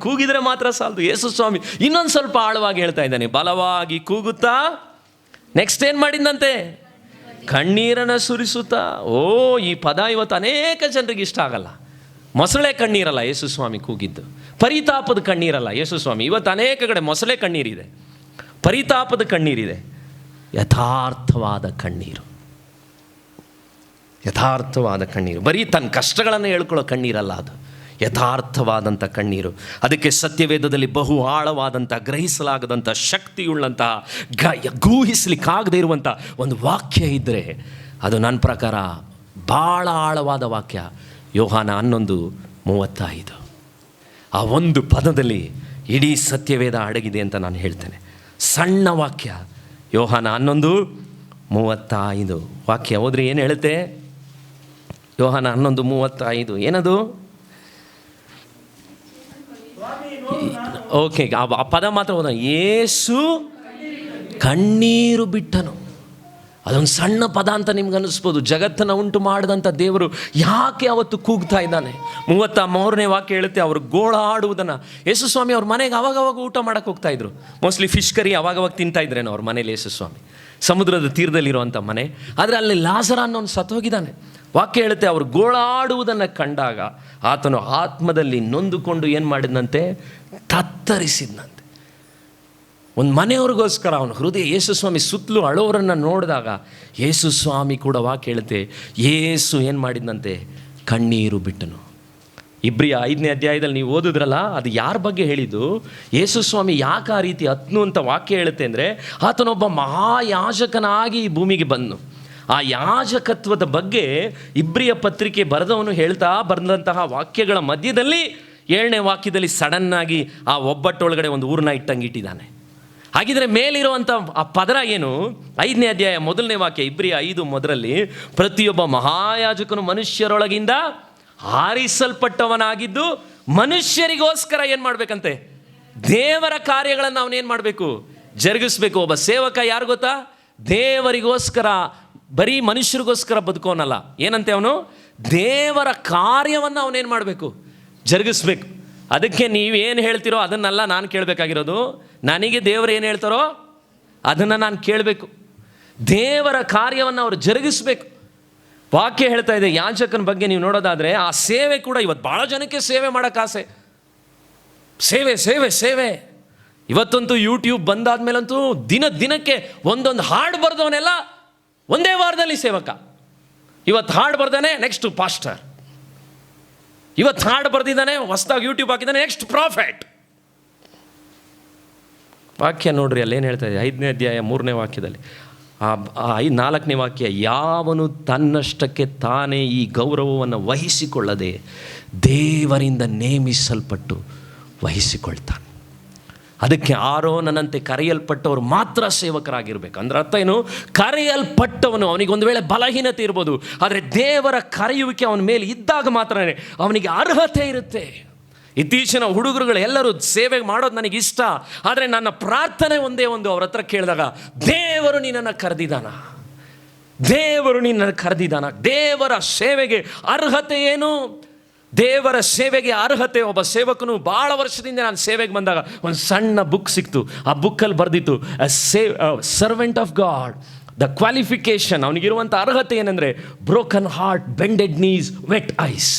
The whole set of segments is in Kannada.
ಕೂಗಿದ್ರೆ ಮಾತ್ರ ಸಾಲದು. ಯೇಸು ಸ್ವಾಮಿ ಇನ್ನೊಂದು ಸ್ವಲ್ಪ ಆಳವಾಗಿ ಹೇಳ್ತಾ ಇದ್ದಾನೆ, ಬಲವಾಗಿ ಕೂಗುತ್ತಾ ನೆಕ್ಸ್ಟ್ ಏನು ಮಾಡಿದಂತೆ, ಕಣ್ಣೀರನ್ನು ಸುರಿಸುತ್ತಾ. ಈ ಪದ ಇವತ್ತು ಅನೇಕ ಜನರಿಗೆ ಇಷ್ಟ ಆಗಲ್ಲ. ಮೊಸಳೆ ಕಣ್ಣೀರಲ್ಲ ಯೇಸು ಸ್ವಾಮಿ ಕೂಗಿದ್ದು, ಪರಿತಾಪದ ಕಣ್ಣೀರಲ್ಲ ಯೇಸು ಸ್ವಾಮಿ. ಇವತ್ತು ಅನೇಕ ಕಡೆ ಮೊಸಳೆ ಕಣ್ಣೀರಿದೆ, ಪರಿತಾಪದ ಕಣ್ಣೀರಿದೆ. ಯಥಾರ್ಥವಾದ ಕಣ್ಣೀರು, ಯಥಾರ್ಥವಾದ ಕಣ್ಣೀರು. ಬರೀ ತನ್ನ ಕಷ್ಟಗಳನ್ನು ಹೇಳ್ಕೊಳ್ಳೋ ಕಣ್ಣೀರಲ್ಲ ಅದು, ಯಥಾರ್ಥವಾದಂಥ ಕಣ್ಣೀರು. ಅದಕ್ಕೆ ಸತ್ಯವೇದದಲ್ಲಿ ಬಹು ಆಳವಾದಂಥ, ಗ್ರಹಿಸಲಾಗದಂಥ, ಶಕ್ತಿಯುಳ್ಳಂತಹ, ಊಹಿಸ್ಲಿಕ್ಕಾಗದೇ ಇರುವಂಥ ಒಂದು ವಾಕ್ಯ ಇದ್ದರೆ ಅದು ನನ್ನ ಪ್ರಕಾರ ಭಾಳ ಆಳವಾದ ವಾಕ್ಯ. ಯೋಹಾನ 11:35. ಆ ಒಂದು ಪದದಲ್ಲಿ ಇಡೀ ಸತ್ಯವೇದ ಅಡಗಿದೆ ಅಂತ ನಾನು ಹೇಳ್ತೇನೆ. ಸಣ್ಣ ವಾಕ್ಯ, ಯೋಹಾನ 11:35 ವಾಕ್ಯ ಹೋದ್ರೆ ಏನು ಹೇಳುತ್ತೆ? ಯೋಹಾನ 11:35 ಏನದು? ಓಕೆ, ಆ ಪದ ಮಾತ್ರ ಹೋದ. ಯೇಸು ಕಣ್ಣೀರು ಬಿಟ್ಟನು. ಅದೊಂದು ಸಣ್ಣ ಪದ ಅಂತ ನಿಮ್ಗೆ ಅನ್ನಿಸ್ಬೋದು. ಜಗತ್ತನ್ನು ಉಂಟು ಮಾಡಿದಂಥ ದೇವರು ಯಾಕೆ ಅವತ್ತು ಕೂಗ್ತಾ ಇದ್ದಾನೆ? 33ನೇ ವಾಕ್ಯ ಹೇಳುತ್ತೆ, ಅವರು ಗೋಳಾಡುವುದನ್ನು. ಯೇಸು ಸ್ವಾಮಿ ಅವ್ರ ಮನೆಗೆ ಅವಾಗವಾಗ ಊಟ ಮಾಡೋಕ್ಕೆ ಹೋಗ್ತಾಯಿದ್ರು. ಮೋಸ್ಟ್ಲಿ ಫಿಶ್ ಕರಿ ಅವಾಗವಾಗ ತಿಂತಾಯಿದ್ರೇನೋ ಅವ್ರ ಮನೇಲಿ ಯೇಸು ಸ್ವಾಮಿ, ಸಮುದ್ರದ ತೀರದಲ್ಲಿರುವಂಥ ಮನೆ. ಆದರೆ ಅಲ್ಲಿ ಲಾಜರ ಅನ್ನೋನು ಸತ್ತೋಗಿದ್ದಾನೆ. ವಾಕ್ಯ ಹೇಳುತ್ತೆ, ಅವರು ಗೋಳಾಡುವುದನ್ನು ಕಂಡಾಗ ಆತನು ಆತ್ಮದಲ್ಲಿ ನೊಂದುಕೊಂಡು ಏನು ಮಾಡಿದಂತೆ, ತತ್ತರಿಸಿದ್ನಂತೆ. ಒಂದು ಮನೆಯವ್ರಿಗೋಸ್ಕರ ಅವನು ಹೃದಯ, ಯೇಸು ಸ್ವಾಮಿ ಸುತ್ತಲೂ ಅಳೋರನ್ನು ನೋಡಿದಾಗ ಯೇಸು ಸ್ವಾಮಿ ಕೂಡ ವಾಕ್ಯ ಹೇಳುತ್ತೆ, ಯೇಸು ಏನು ಮಾಡಿದಂತೆ, ಕಣ್ಣೀರು ಬಿಟ್ಟನು. ಇಬ್ರಿಯ 5ನೇ ಅಧ್ಯಾಯದಲ್ಲಿ ನೀವು ಓದಿದ್ರಲ್ಲ, ಅದು ಯಾರ ಬಗ್ಗೆ ಹೇಳಿದ್ದು? ಯೇಸು ಸ್ವಾಮಿ ಯಾಕೆ ಆ ರೀತಿ ಹತ್ನು ಅಂತ ವಾಕ್ಯ ಹೇಳುತ್ತೆ ಅಂದರೆ, ಆತನೊಬ್ಬ ಮಹಾಯಾಜಕನಾಗಿ ಈ ಭೂಮಿಗೆ ಬಂದನು. ಆ ಯಾಜಕತ್ವದ ಬಗ್ಗೆ ಇಬ್ರಿಯ ಪತ್ರಿಕೆ ಬರೆದವನು ಬರೆದಂತಹ ವಾಕ್ಯಗಳ ಮಧ್ಯದಲ್ಲಿ 7ನೇ ವಾಕ್ಯದಲ್ಲಿ ಸಡನ್ನಾಗಿ ಆ ಒಬ್ಬಟ್ಟೊಳಗಡೆ ಒಂದು ಊರನ್ನ ಇಟ್ಟಂಗಿಟ್ಟಿದ್ದಾನೆ. ಹಾಗಿದ್ರೆ ಮೇಲಿರುವಂಥ ಆ ಪದರ ಏನು? 5ನೇ ಅಧ್ಯಾಯ 1ನೇ ವಾಕ್ಯ, ಇಬ್ರಿಯ 5:1, ಪ್ರತಿಯೊಬ್ಬ ಮಹಾಯಾಜಕನು ಮನುಷ್ಯರೊಳಗಿಂದ ಆರಿಸಲ್ಪಟ್ಟವನಾಗಿದ್ದು ಮನುಷ್ಯರಿಗೋಸ್ಕರ ಏನು ಮಾಡಬೇಕಂತೆ, ದೇವರ ಕಾರ್ಯಗಳನ್ನು ಅವನೇನು ಮಾಡಬೇಕು, ಜರುಗಿಸ್ಬೇಕು. ಒಬ್ಬ ಸೇವಕ ಯಾರು ಗೊತ್ತಾ? ದೇವರಿಗೋಸ್ಕರ, ಬರೀ ಮನುಷ್ಯರಿಗೋಸ್ಕರ ಬದುಕೋನಲ್ಲ. ಏನಂತೆ ಅವನು? ದೇವರ ಕಾರ್ಯವನ್ನು ಅವನೇನು ಮಾಡಬೇಕು, ಜರುಗಿಸ್ಬೇಕು. ಅದಕ್ಕೆ ನೀವೇನು ಹೇಳ್ತೀರೋ ಅದನ್ನೆಲ್ಲ ನಾನು ಕೇಳಬೇಕಾಗಿರೋದು. ನನಗೆ ದೇವರು ಏನು ಹೇಳ್ತಾರೋ ಅದನ್ನು ನಾನು ಕೇಳಬೇಕು. ದೇವರ ಕಾರ್ಯವನ್ನು ಅವರು ಜರುಗಿಸ್ಬೇಕು. ವಾಕ್ಯ ಹೇಳ್ತಾ ಇದೆ, ಯಾಜಕನ ಬಗ್ಗೆ ನೀವು ನೋಡೋದಾದರೆ ಆ ಸೇವೆ ಕೂಡ ಇವತ್ತು ಭಾಳ ಜನಕ್ಕೆ ಸೇವೆ ಮಾಡೋಕ್ಕೆ ಆಸೆ. ಸೇವೆ ಸೇವೆ ಸೇವೆ. ಇವತ್ತಂತೂ ಯೂಟ್ಯೂಬ್ ಬಂದಾದ ಮೇಲಂತೂ ದಿನಕ್ಕೆ ಒಂದೊಂದು ಹಾಡು ಬರೆದವನೆಲ್ಲ ಒಂದೇ ವಾರದಲ್ಲಿ ಸೇವಕ. ಇವತ್ತು ಹಾಡು ಬರ್ದಾನೆ, ನೆಕ್ಸ್ಟ್ ಪಾಸ್ಟರ್. ಇವತ್ತು ಹಾಡು ಬರೆದಿದ್ದಾನೆ, ಹೊಸದಾಗಿ ಯೂಟ್ಯೂಬ್ ಹಾಕಿದ್ದಾನೆ, ನೆಕ್ಸ್ಟ್ ಪ್ರಾಫೆಟ್. ವಾಕ್ಯ ನೋಡ್ರಿ, ಅಲ್ಲೇನು ಹೇಳ್ತಾ ಇದೆ? 5ನೇ ಅಧ್ಯಾಯ 3ನೇ ವಾಕ್ಯದಲ್ಲಿ, 4ನೇ ವಾಕ್ಯ, ಯಾವನು ತನ್ನಷ್ಟಕ್ಕೆ ತಾನೇ ಈ ಗೌರವವನ್ನು ವಹಿಸಿಕೊಳ್ಳದೆ ದೇವರಿಂದ ನೇಮಿಸಲ್ಪಟ್ಟು ವಹಿಸಿಕೊಳ್ತಾನೆ. ಅದಕ್ಕೆ ಆರೋನನಂತೆ ಕರೆಯಲ್ಪಟ್ಟವರು ಮಾತ್ರ ಸೇವಕರಾಗಿರ್ಬೇಕು. ಅಂದ್ರೆ ಅರ್ಥ ಏನು? ಕರೆಯಲ್ಪಟ್ಟವನು, ಅವನಿಗೊಂದು ವೇಳೆ ಬಲಹೀನತೆ ಇರ್ಬೋದು, ಆದರೆ ದೇವರ ಕರೆಯುವಿಕೆ ಅವನ ಮೇಲೆ ಇದ್ದಾಗ ಮಾತ್ರ ಅವನಿಗೆ ಅರ್ಹತೆ ಇರುತ್ತೆ. ಇತ್ತೀಚಿನ ಹುಡುಗರುಗಳು ಎಲ್ಲರೂ ಸೇವೆ ಮಾಡೋದು ನನಗಿಷ್ಟ, ಆದರೆ ನನ್ನ ಪ್ರಾರ್ಥನೆ ಒಂದೇ ಒಂದು, ಅವ್ರ ಹತ್ರ ಕೇಳಿದಾಗ, ದೇವರು ನಿನ್ನನ್ನು ಕರೆದಿದ್ದಾನ, ದೇವರು ನಿನ್ನನ್ನು ಕರೆದಿದ್ದಾನ. ದೇವರ ಸೇವೆಗೆ ಅರ್ಹತೆ ಏನು? ದೇವರ ಸೇವೆಗೆ ಅರ್ಹತೆ. ಒಬ್ಬ ಸೇವಕನು ಭಾಳ ವರ್ಷದಿಂದ ನಾನು ಸೇವೆಗೆ ಬಂದಾಗ ಒಂದು ಸಣ್ಣ ಬುಕ್ ಸಿಕ್ತು. ಆ ಬುಕ್ಕಲ್ಲಿ ಬರೆದಿತ್ತು, servant of God, the qualification. ಅವನಿಗಿರುವಂಥ ಅರ್ಹತೆ ಏನಂದರೆ, broken heart, bended knees, wet eyes.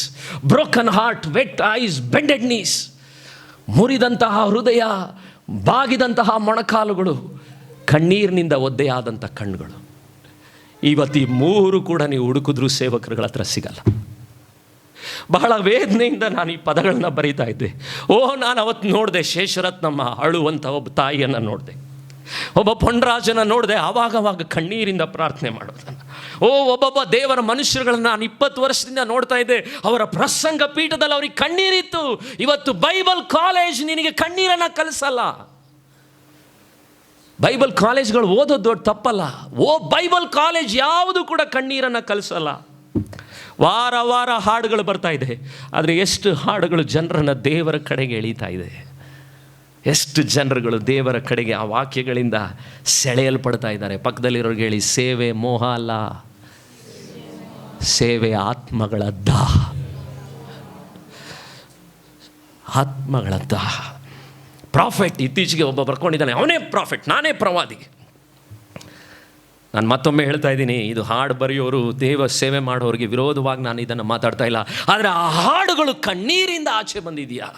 Broken heart, wet eyes, bended knees. ಮುರಿದಂತಹ ಹೃದಯ, ಬಾಗಿದಂತಹ ಮೊಣಕಾಲುಗಳು, ಕಣ್ಣೀರಿನಿಂದ ಒದ್ದೆಯಾದಂಥ ಕಣ್ಣುಗಳು. ಇವತ್ತು ಈ 3 ಕೂಡ ನೀವು ಹುಡುಕಿದ್ರೂ ಸೇವಕರುಗಳ ಹತ್ರ ಸಿಗಲ್ಲ. ಬಹಳ ವೇದನೆಯಿಂದ ನಾನು ಈ ಪದಗಳನ್ನ ಬರೀತಾ ಇದ್ದೆ. ನಾನು ಅವತ್ತು ನೋಡಿದೆ, ಶೇಷರತ್ನಮ್ಮ ಅಳುವಂಥ ಒಬ್ಬ ತಾಯಿಯನ್ನು ನೋಡಿದೆ, ಒಬ್ಬ ಪೊಂಡರಾಜನ ನೋಡಿದೆ, ಆವಾಗವಾಗ ಕಣ್ಣೀರಿಂದ ಪ್ರಾರ್ಥನೆ ಮಾಡೋದನ್ನು. ಒಬ್ಬೊಬ್ಬ ದೇವರ ಮನುಷ್ಯರುಗಳನ್ನ ನಾನು 20 ವರ್ಷದಿಂದ ನೋಡ್ತಾ ಇದ್ದೆ. ಅವರ ಪ್ರಸಂಗ ಪೀಠದಲ್ಲಿ ಅವ್ರಿಗೆ ಕಣ್ಣೀರಿತ್ತು. ಇವತ್ತು ಬೈಬಲ್ ಕಾಲೇಜ್ ನಿನಗೆ ಕಣ್ಣೀರನ್ನು ಕಲಿಸಲ್ಲ. ಬೈಬಲ್ ಕಾಲೇಜ್ಗಳು ಓದೋದು ದೊಡ್ಡ ತಪ್ಪಲ್ಲ. ಬೈಬಲ್ ಕಾಲೇಜ್ ಯಾವುದು ಕೂಡ ಕಣ್ಣೀರನ್ನು ಕಲಿಸಲ್ಲ. ವಾರ ವಾರ ಹಾಡುಗಳು ಬರ್ತಾ ಇದೆ, ಆದರೆ ಎಷ್ಟು ಹಾಡುಗಳು ಜನರನ್ನು ದೇವರ ಕಡೆಗೆ ಎಳೀತಾ ಇದೆ? ಎಷ್ಟು ಜನರುಗಳು ದೇವರ ಕಡೆಗೆ ಆ ವಾಕ್ಯಗಳಿಂದ ಸೆಳೆಯಲ್ಪಡ್ತಾ ಇದ್ದಾರೆ? ಪಕ್ಕದಲ್ಲಿರೋರಿಗೆ ಹೇಳಿ, ಸೇವೆ ಮೋಹ ಅಲ್ಲ, ಸೇವೆ ಆತ್ಮಗಳ ದಾಹ. ಆತ್ಮಗಳ ದಾಹ. ಪ್ರಾಫೆಟ್ ಇತ್ತೀಚೆಗೆ ಒಬ್ಬ ಬರ್ಕೊಂಡಿದ್ದಾನೆ, ಅವನೇ ಪ್ರಾಫೆಟ್, ನಾನೇ ಪ್ರವಾದಿ. ನಾನು ಮತ್ತೊಮ್ಮೆ ಹೇಳ್ತಾ ಇದ್ದೀನಿ, ಇದು ಹಾಡು ಬರೆಯೋರು, ದೇವ ಸೇವೆ ಮಾಡೋರಿಗೆ ವಿರೋಧವಾಗಿ ನಾನು ಇದನ್ನು ಮಾತಾಡ್ತಾ ಇಲ್ಲ. ಆದರೆ ಆ ಹಾಡುಗಳು ಕಣ್ಣೀರಿಂದ ಆಚೆ ಬಂದಿದೆಯಾ,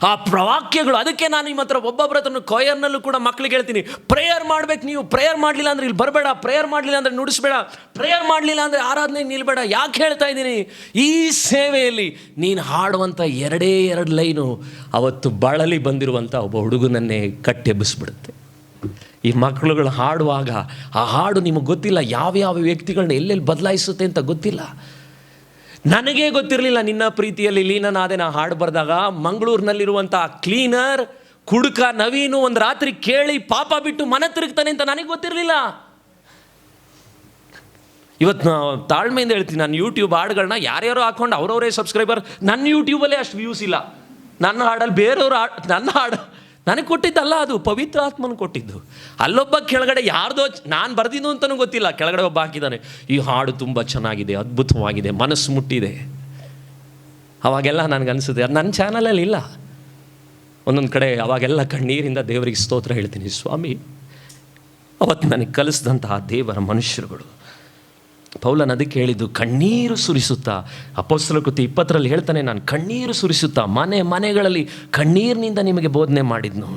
ಆ ವಾಕ್ಯಗಳು. ಅದಕ್ಕೆ ನಾನು ನಿಮ್ಮ ಹತ್ರ ಒಬ್ಬೊಬ್ಬರ ಹತ್ರ ಕೊಯರ್ನಲ್ಲೂ ಕೂಡ ಮಕ್ಕಳಿಗೆ ಹೇಳ್ತೀನಿ, ಪ್ರೇಯರ್ ಮಾಡ್ಬೇಕು. ನೀವು ಪ್ರೇಯರ್ ಮಾಡಲಿಲ್ಲ ಅಂದರೆ ಇಲ್ಲಿ ಬರಬೇಡ, ಪ್ರೇಯರ್ ಮಾಡಲಿಲ್ಲ ಅಂದರೆ ನುಡಿಸ್ಬೇಡ, ಪ್ರೇಯರ್ ಮಾಡಲಿಲ್ಲ ಅಂದರೆ ಆರಾಧನೆಗೆ ನಿಲ್ಬೇಡ. ಯಾಕೆ ಹೇಳ್ತಾ ಇದ್ದೀನಿ? ಈ ಸೇವೆಯಲ್ಲಿ ನೀನು ಹಾಡುವಂಥ 2 ಲೈನು ಅವತ್ತು ಬಳಲಿ ಬಂದಿರುವಂಥ ಒಬ್ಬ ಹುಡುಗನನ್ನೇ ಕಟ್ಟೆಬ್ಬಿಸ್ಬಿಡುತ್ತೆ. ಈ ಮಕ್ಕಳುಗಳು ಹಾಡುವಾಗ ಆ ಹಾಡು ನಿಮಗೆ ಗೊತ್ತಿಲ್ಲ, ಯಾವ್ಯಾವ ವ್ಯಕ್ತಿಗಳನ್ನ ಎಲ್ಲೆಲ್ಲಿ ಬದಲಾಯಿಸುತ್ತೆ ಅಂತ ಗೊತ್ತಿಲ್ಲ. ನನಗೇ ಗೊತ್ತಿರಲಿಲ್ಲ ನಿನ್ನ ಪ್ರೀತಿಯಲ್ಲಿ ಲೀನನಾದೆ ನಾ ಹಾಡು ಬರೆದಾಗ. ಮಂಗಳೂರಿನಲ್ಲಿರುವಂಥ ಕ್ಲೀನರ್ ಕುಡುಕ ನವೀನು ಒಂದು ರಾತ್ರಿ ಕೇಳಿ ಪಾಪ ಬಿಟ್ಟು ಮನೆ ತಿರುಗ್ತಾನೆ ಅಂತ ನನಗೆ ಗೊತ್ತಿರಲಿಲ್ಲ. ಇವತ್ತು ತಾಳ್ಮೆಯಿಂದ ಹೇಳ್ತೀನಿ, ನಾನು ಯೂಟ್ಯೂಬ್ ಹಾಡುಗಳನ್ನ ಯಾರ್ಯಾರು ಹಾಕ್ಕೊಂಡು ಅವರವರೇ ಸಬ್ಸ್ಕ್ರೈಬರ್. ನನ್ನ ಯೂಟ್ಯೂಬಲ್ಲೇ ಅಷ್ಟು ವ್ಯೂಸ್ ಇಲ್ಲ. ನನ್ನ ಹಾಡಲ್ಲಿ ಬೇರೆಯವರು ನನ್ನ ಹಾಡು ನನಗೆ ಕೊಟ್ಟಿದ್ದಲ್ಲ, ಅದು ಪವಿತ್ರ ಆತ್ಮನ ಕೊಟ್ಟಿದ್ದು. ಅಲ್ಲೊಬ್ಬ ಕೆಳಗಡೆ ಯಾರ್ದೋ, ನಾನು ಬರೆದಿದ್ದು ಅಂತಲೂ ಗೊತ್ತಿಲ್ಲ, ಕೆಳಗಡೆ ಒಬ್ಬ ಹಾಕಿದ್ದಾನೆ, ಈ ಹಾಡು ತುಂಬ ಚೆನ್ನಾಗಿದೆ, ಅದ್ಭುತವಾಗಿದೆ, ಮನಸ್ಸು ಮುಟ್ಟಿದೆ. ಅವಾಗೆಲ್ಲ ನನಗನ್ಸುತ್ತೆ ಅದು ನನ್ನ ಚಾನಲಲ್ಲಿ ಇಲ್ಲ. ಒಂದೊಂದು ಕಡೆ ಅವಾಗೆಲ್ಲ ಕಣ್ಣೀರಿಂದ ದೇವರಿಗೆ ಸ್ತೋತ್ರ ಹೇಳ್ತೀನಿ. ಸ್ವಾಮಿ, ಅವತ್ತು ನನಗೆ ಕಲಿಸಿದಂತಹ ದೇವರ ಮನುಷ್ಯರುಗಳು. ಪೌಲನ ಅದಕ್ಕೆ ಹೇಳಿದ್ದು, ಕಣ್ಣೀರು ಸುರಿಸುತ್ತಾ. ಅಪೊಸ್ತಲರ ಕೃತ್ಯ 20 ಹೇಳ್ತಾನೆ, ನಾನು ಕಣ್ಣೀರು ಸುರಿಸುತ್ತಾ ಮನೆಗಳಲ್ಲಿ ಕಣ್ಣೀರಿನಿಂದ ನಿಮಗೆ ಬೋಧನೆ ಮಾಡಿದ್ನು.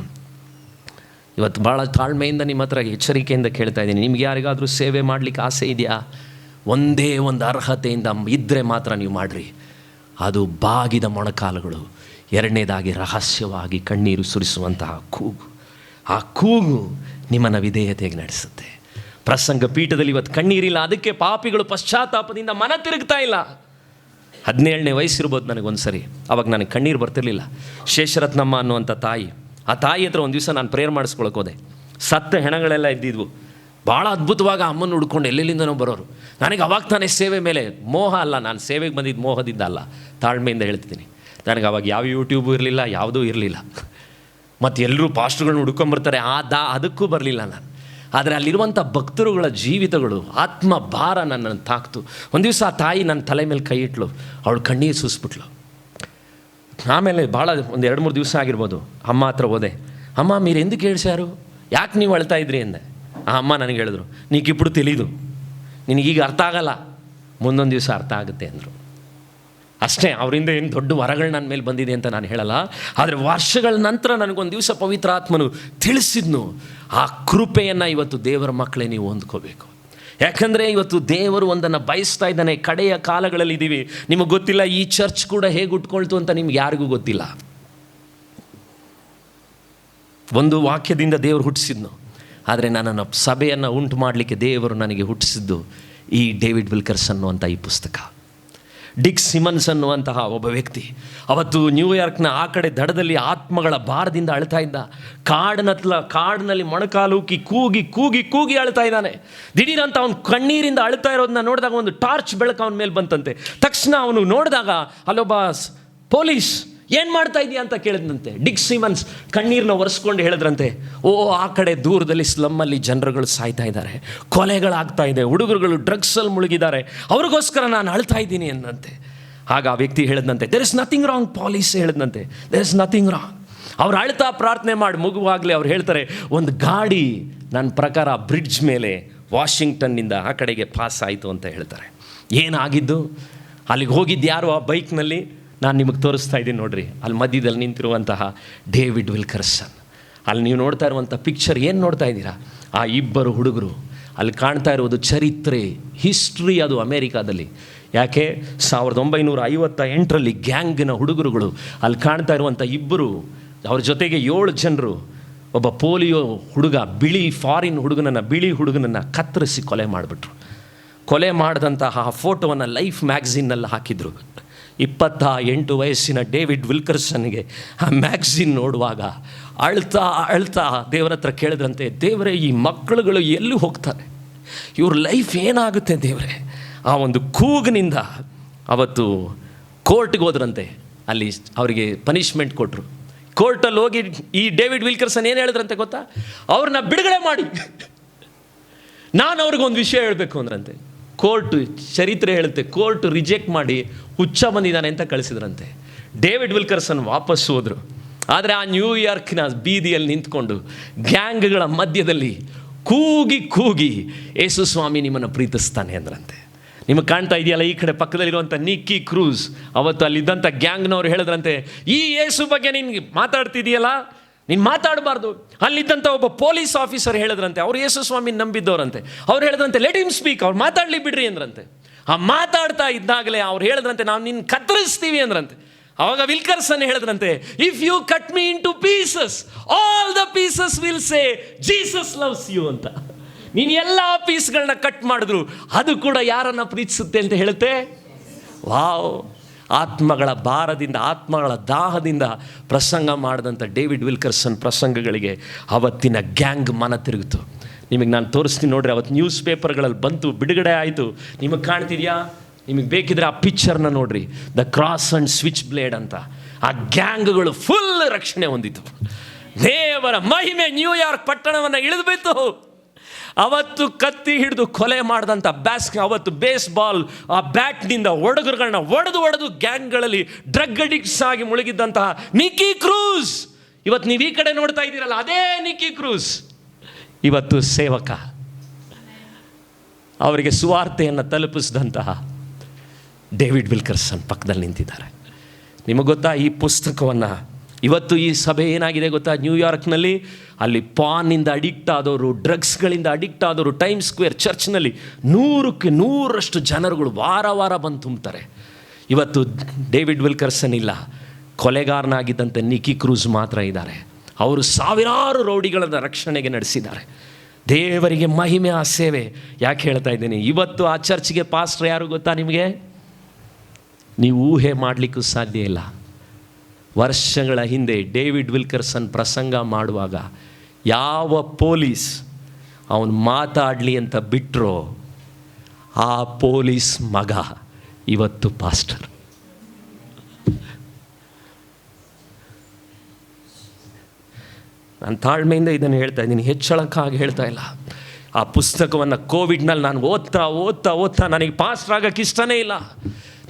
ಇವತ್ತು ಭಾಳ ತಾಳ್ಮೆಯಿಂದ ನಿಮ್ಮ ಹತ್ರ ಎಚ್ಚರಿಕೆಯಿಂದ ಕೇಳ್ತಾ ಇದ್ದೀನಿ, ನಿಮ್ಗೆ ಯಾರಿಗಾದರೂ ಸೇವೆ ಮಾಡಲಿಕ್ಕೆ ಆಸೆ ಇದೆಯಾ? ಒಂದೇ ಒಂದು ಅರ್ಹತೆಯಿಂದ ಇದ್ದರೆ ಮಾತ್ರ ನೀವು ಮಾಡಿರಿ. ಅದು ಬಾಗಿದ ಮೊಣಕಾಲುಗಳು. 2ನೇದಾಗಿ ರಹಸ್ಯವಾಗಿ ಕಣ್ಣೀರು ಸುರಿಸುವಂತಹ ಕೂಗು. ಆ ಕೂಗು ನಿಮ್ಮನ್ನು ವಿಧೇಯತೆಗೆ ನಡೆಸುತ್ತೆ. ಪ್ರಸಂಗ ಪೀಠದಲ್ಲಿ ಇವತ್ತು ಕಣ್ಣೀರಿಲ್ಲ, ಅದಕ್ಕೆ ಪಾಪಿಗಳು ಪಶ್ಚಾತ್ತಾಪದಿಂದ ಮನ ತಿರುಗ್ತಾ ಇಲ್ಲ. 17ನೇ ವಯಸ್ಸಿರ್ಬೋದು ನನಗೊಂದು ಸರಿ, ಅವಾಗ ನನಗೆ ಕಣ್ಣೀರು ಬರ್ತಿರ್ಲಿಲ್ಲ. ಶೇಷರತ್ನಮ್ಮ ಅನ್ನುವಂಥ ತಾಯಿ, ಆ ತಾಯಿ ಹತ್ರ ಒಂದು ದಿವಸ ನಾನು ಪ್ರೇಯರ್ ಮಾಡಿಸ್ಕೊಳಕ್ಕೆ ಹೋದೆ. ಸತ್ತ ಹೆಣಗಳೆಲ್ಲ ಇದ್ದಿದ್ವು. ಭಾಳ ಅದ್ಭುತವಾಗಿ ಅಮ್ಮನ ಹುಡ್ಕೊಂಡು ಎಲ್ಲೆಲ್ಲಿಂದನೋ ಬರೋರು. ನನಗೆ ಅವಾಗ ತಾನೇ ಸೇವೆ ಮೇಲೆ ಮೋಹ ಅಲ್ಲ, ನಾನು ಸೇವೆಗೆ ಬಂದಿದ್ದು ಮೋಹದಿಂದ ಅಲ್ಲ, ತಾಳ್ಮೆಯಿಂದ ಹೇಳ್ತಿದ್ದೀನಿ. ನನಗೆ ಅವಾಗ ಯಾವ ಯೂಟ್ಯೂಬು ಇರಲಿಲ್ಲ, ಯಾವುದೂ ಇರಲಿಲ್ಲ. ಮತ್ತು ಎಲ್ಲರೂ ಪಾಸ್ಟ್ಗಳನ್ನ ಹುಡ್ಕೊಂಬರ್ತಾರೆ, ಅದಕ್ಕೂ ಬರಲಿಲ್ಲ ನಾನು. ಆದರೆ ಅಲ್ಲಿರುವಂಥ ಭಕ್ತರುಗಳ ಜೀವಿತಗಳು, ಆತ್ಮ ಭಾರ ನನ್ನನ್ನು ತಾಕ್ತು. ಒಂದು ದಿವಸ ಆ ತಾಯಿ ನನ್ನ ತಲೆ ಮೇಲೆ ಕೈ ಇಟ್ಲು, ಅವಳು ಕಣ್ಣೀರು ಸೂಸ್ಬಿಟ್ಲು. ಆಮೇಲೆ ಭಾಳ ಒಂದು 2-3 ದಿವಸ ಆಗಿರ್ಬೋದು, ಅಮ್ಮ ಹತ್ರ ಹೋದೆ. ಅಮ್ಮ, మీరు ఎందుకు ఏడ్చారు, ಯಾಕೆ ನೀವು ಅಳ್ತಾ ಇದ್ರಿ ಅಂದೆ. ಆ ಅಮ್ಮ ನನಗೆ ಹೇಳಿದ್ರು, ನೀಕಿప్పుడు ತೆಲೀದು, ನಿನಗೀಗ ಅರ್ಥ ಆಗಲ್ಲ, ಮುಂದೊಂದು ದಿವಸ ಅರ್ಥ ಆಗುತ್ತೆ ಅಂದರು. ಅಷ್ಟೇ, ಅವರಿಂದ ಏನು ದೊಡ್ಡ ವರಗಳು ನನ್ನ ಮೇಲೆ ಬಂದಿದೆ ಅಂತ ನಾನು ಹೇಳಲ್ಲ. ಆದರೆ ವರ್ಷಗಳ ನಂತರ ನನಗೊಂದು ದಿವಸ ಪವಿತ್ರ ಆತ್ಮನು ತಿಳಿಸಿದ್ನು. ಆ ಕೃಪೆಯನ್ನು ಇವತ್ತು ದೇವರ ಮಕ್ಕಳೇ ನೀವು ಹೊಂದ್ಕೋಬೇಕು. ಯಾಕಂದರೆ ಇವತ್ತು ದೇವರು ಒಂದನ್ನು ಬಯಸ್ತಾ ಇದ್ದಾನೆ. ಕಡೆಯ ಕಾಲಗಳಲ್ಲಿ ಇದ್ದೀವಿ. ನಿಮಗೆ ಗೊತ್ತಿಲ್ಲ ಈ ಚರ್ಚ್ ಕೂಡ ಹೇಗೆ ಉಟ್ಕೊಳ್ತು ಅಂತ ನಿಮ್ಗೆ ಯಾರಿಗೂ ಗೊತ್ತಿಲ್ಲ. ಒಂದು ವಾಕ್ಯದಿಂದ ದೇವರು ಹುಟ್ಟಿಸಿದ್ನು. ಆದರೆ ನನ್ನನ್ನು ಸಭೆಯನ್ನು ಉಂಟು ಮಾಡಲಿಕ್ಕೆ ದೇವರು ನನಗೆ ಹುಟ್ಟಿಸಿದ್ದು ಈ ಡೇವಿಡ್ ವಿಲ್ಕರ್ಸನ್ ಅನ್ನುವಂಥ ಈ ಪುಸ್ತಕ. ಡಿಕ್ ಸಿಮನ್ಸ್ ಅನ್ನುವಂತಹ ಒಬ್ಬ ವ್ಯಕ್ತಿ ಅವತ್ತು ನ್ಯೂಯಾರ್ಕ್ನ ಆ ಕಡೆ ದಡದಲ್ಲಿ ಆತ್ಮಗಳ ಭಾರದಿಂದ ಅಳ್ತಾ ಇದ್ದ. ಕಾಡಿನಲ್ಲಿ ಮೊಣಕಾಲೂಕಿ ಕೂಗಿ ಕೂಗಿ ಕೂಗಿ ಅಳ್ತಾ ಇದ್ದಾನೆ. ದಿಢೀರಂತ ಅವನು ಕಣ್ಣೀರಿಂದ ಅಳ್ತಾ ಇರೋದನ್ನ ನೋಡಿದಾಗ ಒಂದು ಟಾರ್ಚ್ ಬೆಳಕು ಅವನ ಮೇಲೆ ಬಂತಂತೆ. ತಕ್ಷಣ ಅವನು ನೋಡಿದಾಗ ಅಲ್ಲೊಬ್ಬ ಪೊಲೀಸ್, ಏನು ಮಾಡ್ತಾ ಇದೆಯಾ ಅಂತ ಕೇಳಿದಂತೆ. ಡಿಕ್ ಸಿಮನ್ಸ್ ಕಣ್ಣೀರನ್ನ ಒರೆಸ್ಕೊಂಡು ಹೇಳಿದ್ರಂತೆ, ಓ, ಆ ಕಡೆ ದೂರದಲ್ಲಿ ಸ್ಲಮ್ಮಲ್ಲಿ ಜನರುಗಳು ಸಾಯ್ತಾ ಇದ್ದಾರೆ, ಕೊಲೆಗಳಾಗ್ತಾ ಇದೆ, ಹುಡುಗರುಗಳು ಡ್ರಗ್ಸಲ್ಲಿ ಮುಳುಗಿದ್ದಾರೆ, ಅವ್ರಿಗೋಸ್ಕರ ನಾನು ಅಳ್ತಾ ಇದ್ದೀನಿ ಅನ್ನಂತೆ. ಆಗ ಆ ವ್ಯಕ್ತಿ ಹೇಳಿದಂತೆ, there is nothing wrong. Police ಹೇಳಿದಂತೆ, ದೇರ್ ಇಸ್ ನಥಿಂಗ್ ರಾಂಗ್. ಅವ್ರು ಅಳ್ತಾ ಪ್ರಾರ್ಥನೆ ಮಾಡಿ ಮುಗುವಾಗಲೇ ಅವ್ರು ಹೇಳ್ತಾರೆ, ಒಂದು ಗಾಡಿ ನನ್ನ ಪ್ರಕಾರ ಬ್ರಿಡ್ಜ್ ಮೇಲೆ ವಾಷಿಂಗ್ಟನ್ನಿಂದ ಆ ಕಡೆಗೆ ಪಾಸ್ ಆಯಿತು ಅಂತ ಹೇಳ್ತಾರೆ. ಏನಾಗಿದ್ದು? ಅಲ್ಲಿಗೆ ಹೋಗಿದ್ದು ಯಾರು ಆ ಬೈಕ್ನಲ್ಲಿ? ನಾನು ನಿಮಗೆ ತೋರಿಸ್ತಾ ಇದ್ದೀನಿ ನೋಡ್ರಿ, ಅಲ್ಲಿ ಮಧ್ಯದಲ್ಲಿ ನಿಂತಿರುವಂತಹ ಡೇವಿಡ್ ವಿಲ್ಕರ್ಸನ್. ಅಲ್ಲಿ ನೀವು ನೋಡ್ತಾ ಇರುವಂಥ ಪಿಕ್ಚರ್ ಏನು ನೋಡ್ತಾ ಇದ್ದೀರಾ? ಆ ಇಬ್ಬರು ಹುಡುಗರು. ಅಲ್ಲಿ ಕಾಣ್ತಾ ಇರುವುದು ಚರಿತ್ರೆ, ಹಿಸ್ಟ್ರಿ. ಅದು ಅಮೇರಿಕಾದಲ್ಲಿ. ಯಾಕೆ 1958ರಲ್ಲಿ ಗ್ಯಾಂಗ್ನ ಹುಡುಗರುಗಳು. ಅಲ್ಲಿ ಕಾಣ್ತಾ ಇರುವಂಥ ಇಬ್ಬರು, ಅವ್ರ ಜೊತೆಗೆ 7 ಜನರು. ಒಬ್ಬ ಪೋಲಿಯೋ ಹುಡುಗ, ಬಿಳಿ ಹುಡುಗನನ್ನು ಕತ್ತರಿಸಿ ಕೊಲೆ ಮಾಡಿಬಿಟ್ರು. ಕೊಲೆ ಮಾಡಿದಂತಹ ಫೋಟೋವನ್ನು ಲೈಫ್ ಮ್ಯಾಗ್ಝಿನ್ನಲ್ಲಿ ಹಾಕಿದ್ರು. 28 ವಯಸ್ಸಿನ ಡೇವಿಡ್ ವಿಲ್ಕರ್ಸನ್ಗೆ ಆ ಮ್ಯಾಗ್ಝಿನ್ ನೋಡುವಾಗ ಅಳ್ತಾ ದೇವರ ಹತ್ರ ಕೇಳಿದ್ರಂತೆ, ದೇವರೇ, ಈ ಮಕ್ಕಳುಗಳು ಎಲ್ಲಿ ಹೋಗ್ತಾರೆ, ಇವ್ರ ಲೈಫ್ ಏನಾಗುತ್ತೆ ದೇವರೇ? ಆ ಒಂದು ಕೂಗಿನಿಂದ ಅವತ್ತು ಕೋರ್ಟ್ಗೆ ಹೋದ್ರಂತೆ. ಅಲ್ಲಿ ಅವರಿಗೆ ಪನಿಷ್ಮೆಂಟ್ ಕೊಟ್ಟರು. ಕೋರ್ಟಲ್ಲಿ ಹೋಗಿ ಈ ಡೇವಿಡ್ ವಿಲ್ಕರ್ಸನ್ ಏನು ಹೇಳಿದ್ರಂತೆ ಗೊತ್ತಾ? ಅವ್ರನ್ನ ಬಿಡುಗಡೆ ಮಾಡಿ, ನಾನು ಅವ್ರಿಗೊಂದು ವಿಷಯ ಹೇಳಬೇಕು ಅಂದ್ರಂತೆ. ಕೋರ್ಟ್ ಚರಿತ್ರೆ ಹೇಳುತ್ತೆ, ಕೋರ್ಟ್ ರಿಜೆಕ್ಟ್ ಮಾಡಿ ಹುಚ್ಚ ಬಂದಿದ್ದಾನೆ ಅಂತ ಕಳಿಸಿದ್ರಂತೆ. ಡೇವಿಡ್ ವಿಲ್ಕರ್ಸನ್ ವಾಪಸ್ ಹೋದರು. ಆದರೆ ಆ ನ್ಯೂಯಾರ್ಕ್ನ ಬೀದಿಯಲ್ಲಿ ನಿಂತ್ಕೊಂಡು ಗ್ಯಾಂಗ್ಗಳ ಮಧ್ಯದಲ್ಲಿ ಕೂಗಿ ಕೂಗಿ ಯೇಸು ಸ್ವಾಮಿ ನಿಮ್ಮನ್ನು ಪ್ರೀತಿಸ್ತಾನೆ ಅಂದ್ರಂತೆ. ನಿಮಗೆ ಕಾಣ್ತಾ ಇದೆಯಲ್ಲ, ಈ ಕಡೆ ಪಕ್ಕದಲ್ಲಿರುವಂಥ ನಿಕ್ಕಿ ಕ್ರೂಸ್ ಅವತ್ತು ಅಲ್ಲಿದ್ದಂಥ ಗ್ಯಾಂಗ್ನವ್ರು ಹೇಳಿದ್ರಂತೆ, ಈ ಯೇಸು ಬಗ್ಗೆ ನಿನ್ಗೆ ಮಾತಾಡ್ತಿದೆಯಲ್ಲ, ನೀನು ಮಾತಾಡಬಾರ್ದು. ಅಲ್ಲಿದ್ದಂಥ ಒಬ್ಬ ಪೊಲೀಸ್ ಆಫೀಸರ್ ಹೇಳಿದ್ರಂತೆ, ಅವ್ರು ಯೇಸು ಸ್ವಾಮಿ ನಂಬಿದ್ದವ್ರಂತೆ, ಅವ್ರು ಹೇಳಿದ್ರಂತೆ ಲೆಟ್ ಹಿಮ್ ಸ್ಪೀಕ್, ಅವ್ರು ಮಾತಾಡಲಿ ಬಿಡ್ರಿ ಅಂದ್ರಂತೆ. ಆ ಮಾತಾಡ್ತಾ ಇದ್ದಾಗಲೇ ಅವ್ರು ಹೇಳಿದ್ರಂತೆ, ನಾವು ನಿನ್ನ ಕತ್ತರಿಸ್ತೀವಿ ಅಂದ್ರಂತೆ. ಆವಾಗ ವಿಲ್ಕರ್ಸನ್ ಹೇಳಿದ್ರಂತೆ, if you cut me into pieces all the pieces will say Jesus loves you ಅಂತ. ನೀನು ಎಲ್ಲ ಪೀಸ್ಗಳನ್ನ ಕಟ್ ಮಾಡಿದ್ರು ಅದು ಕೂಡ ಯಾರನ್ನು ಪ್ರೀತಿಸುತ್ತೆ ಅಂತ ಹೇಳುತ್ತೆ. ವಾವ್! ಆತ್ಮಗಳ ಭಾರದಿಂದ, ಆತ್ಮಗಳ ದಾಹದಿಂದ ಪ್ರಸಂಗ ಮಾಡಿದಂಥ ಡೇವಿಡ್ ವಿಲ್ಕರ್ಸನ್ ಪ್ರಸಂಗಗಳಿಗೆ ಅವತ್ತಿನ ಗ್ಯಾಂಗ್ ಮನ ತಿರುಗಿತು. ನಿಮಗೆ ನಾನು ತೋರಿಸ್ತೀನಿ ನೋಡ್ರಿ, ಅವತ್ತು ನ್ಯೂಸ್ ಪೇಪರ್ಗಳಲ್ಲಿ ಬಂತು, ಬಿಡುಗಡೆ ಆಯಿತು. ನಿಮಗೆ ಕಾಣ್ತಿದೆಯಾ? ನಿಮಗೆ ಬೇಕಿದ್ರೆ ಆ ಪಿಕ್ಚರ್ನ ನೋಡ್ರಿ, the cross and switch blade ಅಂತ. ಆ ಗ್ಯಾಂಗ್ಗಳು ಫುಲ್ ರಕ್ಷಣೆ ಹೊಂದಿತು. ದೇವರ ಮಹಿಮೆ ನ್ಯೂಯಾರ್ಕ್ ಪಟ್ಟಣವನ್ನು ಇಳಿದುಬಿತ್ತು. ಅವತ್ತು ಕತ್ತಿ ಹಿಡಿದು ಕೊಲೆ ಮಾಡಿದಂಥ ಅವತ್ತು ಬೇಸ್ಬಾಲ್ ಆ ಬ್ಯಾಟ್ನಿಂದ ಹುಡುಗರುಗಳನ್ನ ಒಡೆದು ಗ್ಯಾಂಗ್ಗಳಲ್ಲಿ ಡ್ರಗ್ ಅಡಿಕ್ಟ್ಸ್ ಆಗಿ ಮುಳುಗಿದ್ದಂತಹ ನಿಕ್ಕಿ ಕ್ರೂಸ್, ಇವತ್ತು ನೀವು ಈ ಕಡೆ ನೋಡ್ತಾ ಇದ್ದೀರಲ್ಲ, ಅದೇ ನಿಕ್ಕಿ ಕ್ರೂಸ್ ಇವತ್ತು ಸೇವಕ. ಅವರಿಗೆ ಸುವಾರ್ತೆಯನ್ನು ತಲುಪಿಸಿದಂತಹ ಡೇವಿಡ್ ವಿಲ್ಕರ್ಸನ್ ಪಕ್ಕದಲ್ಲಿ ನಿಂತಿದ್ದಾರೆ. ನಿಮಗೆ ಗೊತ್ತಾ, ಈ ಪುಸ್ತಕವನ್ನು ಇವತ್ತು ಈ ಸಭೆ ಏನಾಗಿದೆ ಗೊತ್ತಾ, ನ್ಯೂಯಾರ್ಕ್ನಲ್ಲಿ ಅಲ್ಲಿ ಪಾನ್ನಿಂದ ಅಡಿಕ್ಟ್ ಆದವರು, ಡ್ರಗ್ಸ್ಗಳಿಂದ ಅಡಿಕ್ಟ್ ಆದವರು ಟೈಮ್ ಸ್ಕ್ವೇರ್ ಚರ್ಚ್ನಲ್ಲಿ 100ಕ್ಕೆ 100ರಷ್ಟು ಜನರುಗಳು ವಾರ ಬಂದು ತುಂಬ್ತಾರೆ. ಇವತ್ತು ಡೇವಿಡ್ ವಿಲ್ಕರ್ಸನ್ ಇಲ್ಲ, ಕೊಲೆಗಾರನಾಗಿದ್ದಂಥ ನಿಕ್ಕಿ ಕ್ರೂಸ್ ಮಾತ್ರ ಇದ್ದಾರೆ. ಅವರು ಸಾವಿರಾರು ರೌಡಿಗಳನ್ನು ರಕ್ಷಣೆಗೆ ನಡೆಸಿದ್ದಾರೆ. ದೇವರಿಗೆ ಮಹಿಮೆ, ಆ ಸೇವೆ. ಯಾಕೆ ಹೇಳ್ತಾ ಇದ್ದೀನಿ, ಇವತ್ತು ಆ ಚರ್ಚ್ಗೆ ಪಾಸ್ಟರ್ ಯಾರು ಗೊತ್ತಾ ನಿಮಗೆ? ನೀವು ಊಹೆ ಮಾಡಲಿಕ್ಕೂ ಸಾಧ್ಯ ಇಲ್ಲ. ವರ್ಷಗಳ ಹಿಂದೆ ಡೇವಿಡ್ ವಿಲ್ಕರ್ಸನ್ ಪ್ರಸಂಗ ಮಾಡುವಾಗ ಯಾವ ಪೊಲೀಸ್ ಅವನು ಮಾತಾಡಲಿ ಅಂತ ಬಿಟ್ಟರೋ ಆ ಪೊಲೀಸ್ ಮಗ ಇವತ್ತು ಪಾಸ್ಟರ್. ನಾನು ತಾಳ್ಮೆಯಿಂದ ಇದನ್ನು ಹೇಳ್ತಾ ಇದ್ದೀನಿ, ಹೆಚ್ಚಳಕ್ಕಾಗಿ ಹೇಳ್ತಾ ಇಲ್ಲ. ಆ ಪುಸ್ತಕವನ್ನು ಕೋವಿಡ್ನಲ್ಲಿ ನಾನು ಓದ್ತಾ ನನಗೆ ಪಾಸ್ಟರ್ ಆಗೋಕ್ಕೆ ಇಷ್ಟನೇ ಇಲ್ಲ.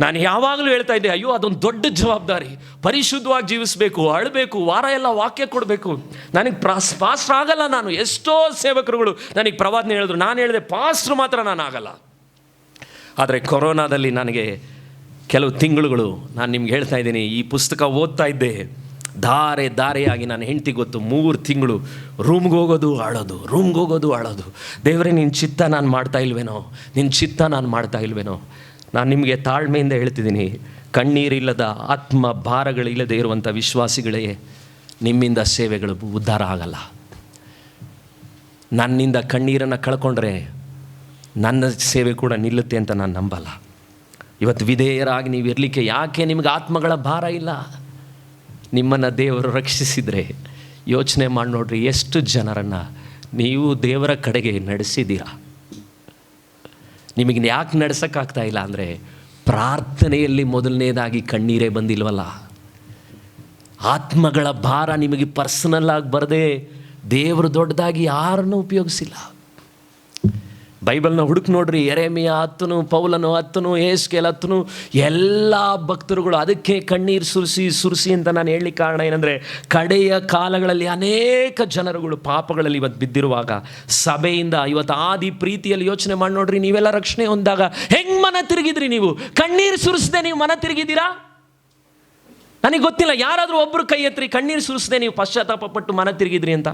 ನಾನು ಯಾವಾಗಲೂ ಹೇಳ್ತಾ ಇದ್ದೆ, ಅಯ್ಯೋ ಅದೊಂದು ದೊಡ್ಡ ಜವಾಬ್ದಾರಿ, ಪರಿಶುದ್ಧವಾಗಿ ಜೀವಿಸಬೇಕು, ಅಳಬೇಕು, ವಾರ ಎಲ್ಲ ವಾಕ್ಯ ಕೊಡಬೇಕು. ನನಗೆ ಪಾಸ್ಟರ್ ಆಗಲ್ಲ. ನಾನು ಎಷ್ಟೋ ಸೇವಕರುಗಳು ನನಗೆ ಪ್ರವಾದನೆ ಹೇಳಿದ್ರು, ನಾನು ಹೇಳಿದೆ ಪಾಸ್ಟ್ರು ಮಾತ್ರ ನಾನು ಆಗಲ್ಲ. ಆದರೆ ಕೊರೋನಾದಲ್ಲಿ ನನಗೆ ಕೆಲವು ತಿಂಗಳುಗಳು, ನಾನು ನಿಮ್ಗೆ ಹೇಳ್ತಾ ಇದ್ದೀನಿ, ಈ ಪುಸ್ತಕ ಓದ್ತಾ ಇದ್ದೆ, ದಾರೆಯಾಗಿ ನನ್ನ ಹೆಂಡತಿ ಗೊತ್ತು, 3 ತಿಂಗಳು ರೂಮ್ಗೆ ಹೋಗೋದು ಅಳೋದು. ದೇವರೇ ನಿನ್ನ ಚಿತ್ತ ನಾನು ಮಾಡ್ತಾ ಇಲ್ವೇನೋ. ನಾನು ನಿಮಗೆ ತಾಳ್ಮೆಯಿಂದ ಹೇಳ್ತಿದ್ದೀನಿ, ಕಣ್ಣೀರಿಲ್ಲದ ಆತ್ಮ ಭಾರಗಳಿಲ್ಲದೆ ಇರುವಂಥ ವಿಶ್ವಾಸಿಗಳೇ, ನಿಮ್ಮಿಂದ ಸೇವೆಗಳು ಉದ್ಧಾರ ಆಗಲ್ಲ. ನನ್ನಿಂದ ಕಣ್ಣೀರನ್ನು ಕಳ್ಕೊಂಡ್ರೆ ನನ್ನ ಸೇವೆ ಕೂಡ ನಿಲ್ಲುತ್ತೆ ಅಂತ ನಾನು ನಂಬಲ್ಲ. ಇವತ್ತು ವಿಧೇಯರಾಗಿ ನೀವು ಇರಲಿಕ್ಕೆ ಯಾಕೆ ನಿಮಗೆ ಆತ್ಮಗಳ ಭಾರ ಇಲ್ಲ? ನಿಮ್ಮನ್ನು ದೇವರು ರಕ್ಷಿಸಿದರೆ ಯೋಚನೆ ಮಾಡಿ ನೋಡ್ರಿ, ಎಷ್ಟು ಜನರನ್ನು ನೀವು ದೇವರ ಕಡೆಗೆ ನಡೆಸಿದ್ದೀರಾ. ನಿಮಗೆ ಯಾಕೆ ನಡೆಸೋಕ್ಕಾಗ್ತಾ ಇಲ್ಲ ಅಂದರೆ, ಪ್ರಾರ್ಥನೆಯಲ್ಲಿ ಮೊದಲನೇದಾಗಿ ಕಣ್ಣೀರೇ ಬಂದಿಲ್ವಲ್ಲ. ಆತ್ಮಗಳ ಭಾರ ನಿಮಗೆ ಪರ್ಸನಲ್ಲಾಗಿ ಬರದೆ ದೇವರು ದೊಡ್ಡದಾಗಿ ಯಾರನ್ನು ಉಪಯೋಗಿಸಿಲ್ಲ. ಬೈಬಲ್ನ ಹುಡುಕಿ ನೋಡ್ರಿ, ಯೆರೆಮೀಯ 10, ಪೌಲನು 10, ಯೆಹೆಜ್ಕೇಲ 10, ಎಲ್ಲ ಭಕ್ತರುಗಳು ಅದಕ್ಕೆ ಕಣ್ಣೀರು ಸುರಿಸಿ ಅಂತ ನಾನು ಹೇಳಲಿಕ್ಕೆ ಕಾರಣ ಏನಂದರೆ, ಕಡೆಯ ಕಾಲಗಳಲ್ಲಿ ಅನೇಕ ಜನರುಗಳು ಪಾಪಗಳಲ್ಲಿ ಇವತ್ತು ಬಿದ್ದಿರುವಾಗ ಸಭೆಯಿಂದ ಇವತ್ತು ಆದಿ ಪ್ರೀತಿಯಲ್ಲಿ ಯೋಚನೆ ಮಾಡಿ ನೋಡ್ರಿ, ನೀವೆಲ್ಲ ರಕ್ಷಣೆ ಹೊಂದಾಗ ಹೆಂಗೆ ಮನ ತಿರುಗಿದ್ರಿ? ನೀವು ಕಣ್ಣೀರು ಸುರಿಸದೆ ನೀವು ಮನ ತಿರುಗಿದ್ದೀರಾ? ನನಗೆ ಗೊತ್ತಿಲ್ಲ, ಯಾರಾದರೂ ಒಬ್ಬರು ಕೈ ಎತ್ತರಿ, ಕಣ್ಣೀರು ಸುರಿಸದೆ ನೀವು ಪಶ್ಚಾತ್ತಾಪ ಪಟ್ಟು ಮನ ತಿರುಗಿದ್ರಿ ಅಂತ.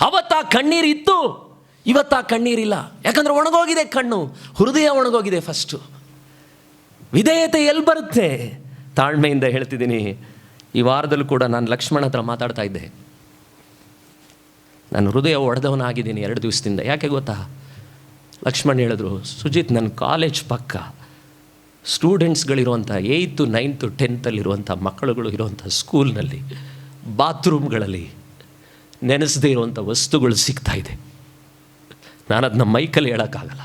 ಅವತ್ತು ಆ ಕಣ್ಣೀರು ಇತ್ತು, ಇವತ್ತು ಆ ಕಣ್ಣೀರಿಲ್ಲ. ಯಾಕಂದರೆ ಒಣಗೋಗಿದೆ ಕಣ್ಣು, ಹೃದಯ ಒಣಗೋಗಿದೆ. ಫಸ್ಟು ವಿಧೇಯತೆ ಎಲ್ಲಿ ಬರುತ್ತೆ? ತಾಳ್ಮೆಯಿಂದ ಹೇಳ್ತಿದ್ದೀನಿ. ಈ ವಾರದಲ್ಲೂ ಕೂಡ ನಾನು ಲಕ್ಷ್ಮಣ ಹತ್ರ ಮಾತಾಡ್ತಾ ಇದ್ದೆ. ನಾನು ಹೃದಯ ಒಡೆದವನಾಗಿದ್ದೀನಿ 2 ದಿವಸದಿಂದ. ಯಾಕೆ ಗೊತ್ತಾ? ಲಕ್ಷ್ಮಣ್ ಹೇಳಿದ್ರು, ಸುಜಿತ್, ನನ್ನ ಕಾಲೇಜ್ ಪಕ್ಕ ಸ್ಟೂಡೆಂಟ್ಸ್ಗಳಿರುವಂಥ 8th, 9th, 10th ಮಕ್ಕಳುಗಳು ಇರುವಂಥ ಸ್ಕೂಲ್ನಲ್ಲಿ ಬಾತ್ರೂಮ್ಗಳಲ್ಲಿ ನೆನೆಸದೇ ಇರುವಂಥ ವಸ್ತುಗಳು ಸಿಗ್ತಾಯಿದೆ. ನಾನು ಅದನ್ನ ಮೈಕಲ್ಲಿ ಹೇಳೋಕ್ಕಾಗಲ್ಲ.